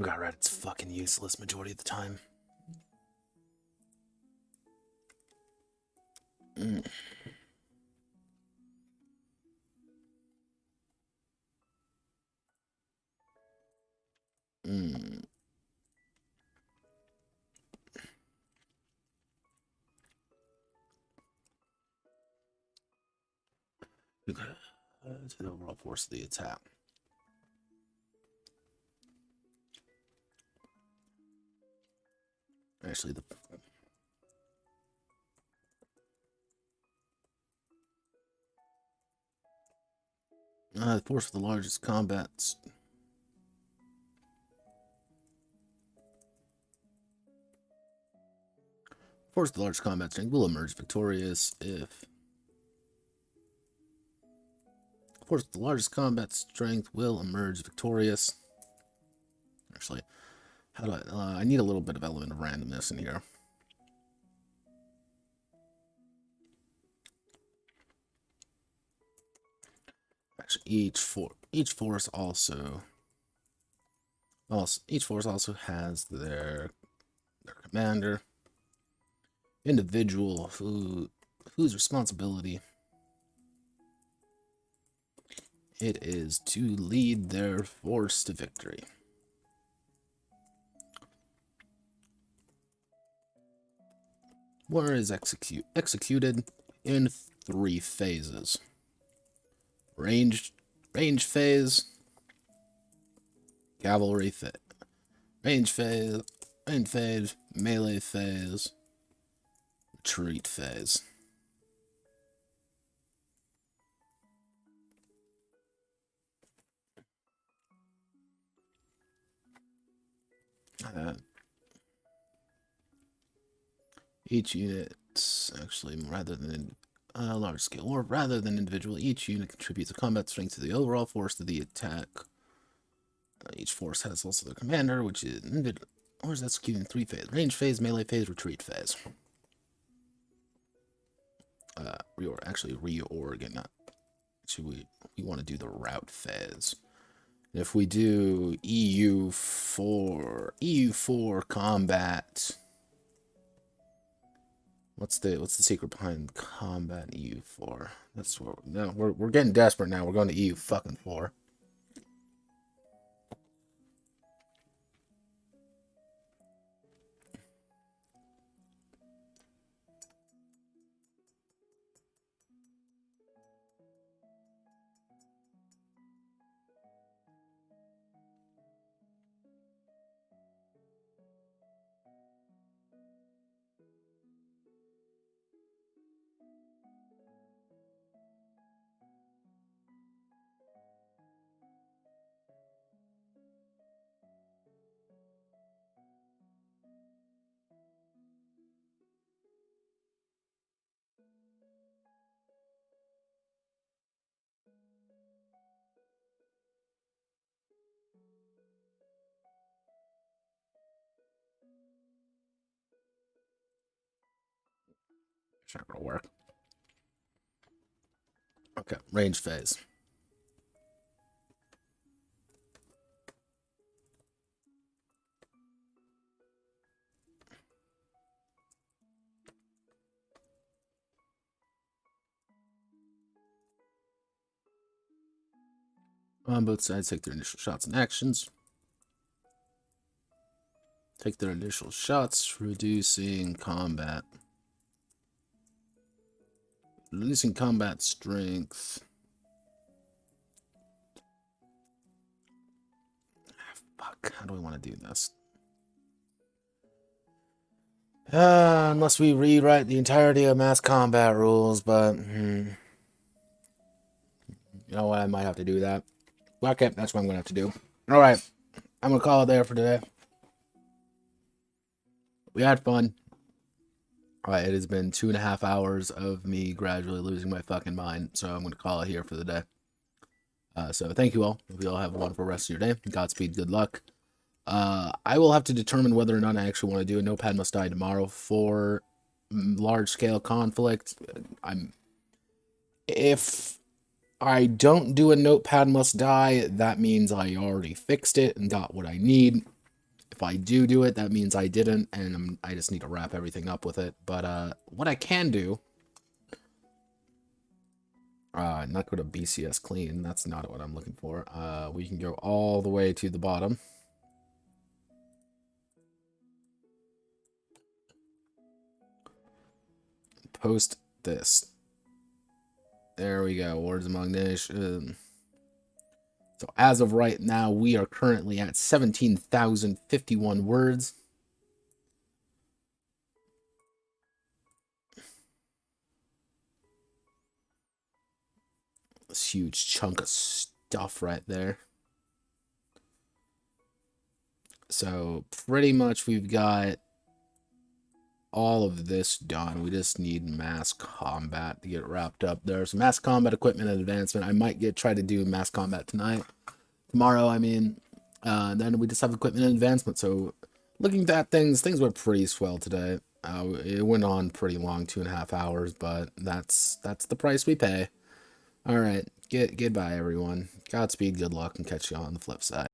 God, Reddit's fucking useless majority of the time. Mm. Mm. To the overall force of the attack. Actually, the force of the largest combats. Force of the largest combat strength will emerge victorious if. Force of the largest combat strength will emerge victorious. Actually, how do I need a little bit of element of randomness in here. Actually, each force also has their commander, individual whose responsibility it is to lead their force to victory. War is executed in 3 phases. Range phase, cavalry phase, range phase, melee phase, retreat phase. Each unit, actually, rather than large scale, or rather than individual, each unit contributes a combat strength to the overall force of the attack. Each force has also their commander, which is or is executed in 3 phases: range phase, melee phase, retreat phase. Reorg, and not. Actually, we want to do the route phase. If we do EU4 combat, what's the secret behind combat in EU4? That's what we're getting desperate now. We're going to EU fucking 4. It's not gonna work. Okay, range phase. On both sides, take their initial shots and actions. Take their initial shots, reducing combat. Reducing combat strength. Fuck, how do we want to do this? Unless we rewrite the entirety of mass combat rules, but you know what? I might have to do that. Okay, that's what I'm gonna have to do. All right, I'm gonna call it there for today. We had fun. All right, it has been 2.5 hours of me gradually losing my fucking mind, so I'm gonna call it here for the day. So thank you all. Hope you all have a wonderful rest of your day. Godspeed. Good luck. I will have to determine whether or not I actually want to do a Notepad Must Die tomorrow for large-scale conflict. If I don't do a Notepad Must Die, that means I already fixed it and got what I need. If I do it, that means I didn't, and I just need to wrap everything up with it. But what I can do, not go to BCS clean. That's not what I'm looking for. We can go all the way to the bottom. Post this. There we go. Words among nations. So as of right now, we are currently at 17,051 words. This huge chunk of stuff right there. So pretty much we've got all of this done. We just need mass combat to get wrapped up. There's mass combat equipment and advancement. I might try to do mass combat tonight. Tomorrow, I mean. Then we just have equipment and advancement. So looking at things went pretty swell today. It went on pretty long, 2.5 hours, but that's the price we pay. All right, goodbye everyone. Godspeed, good luck, and catch you on the flip side.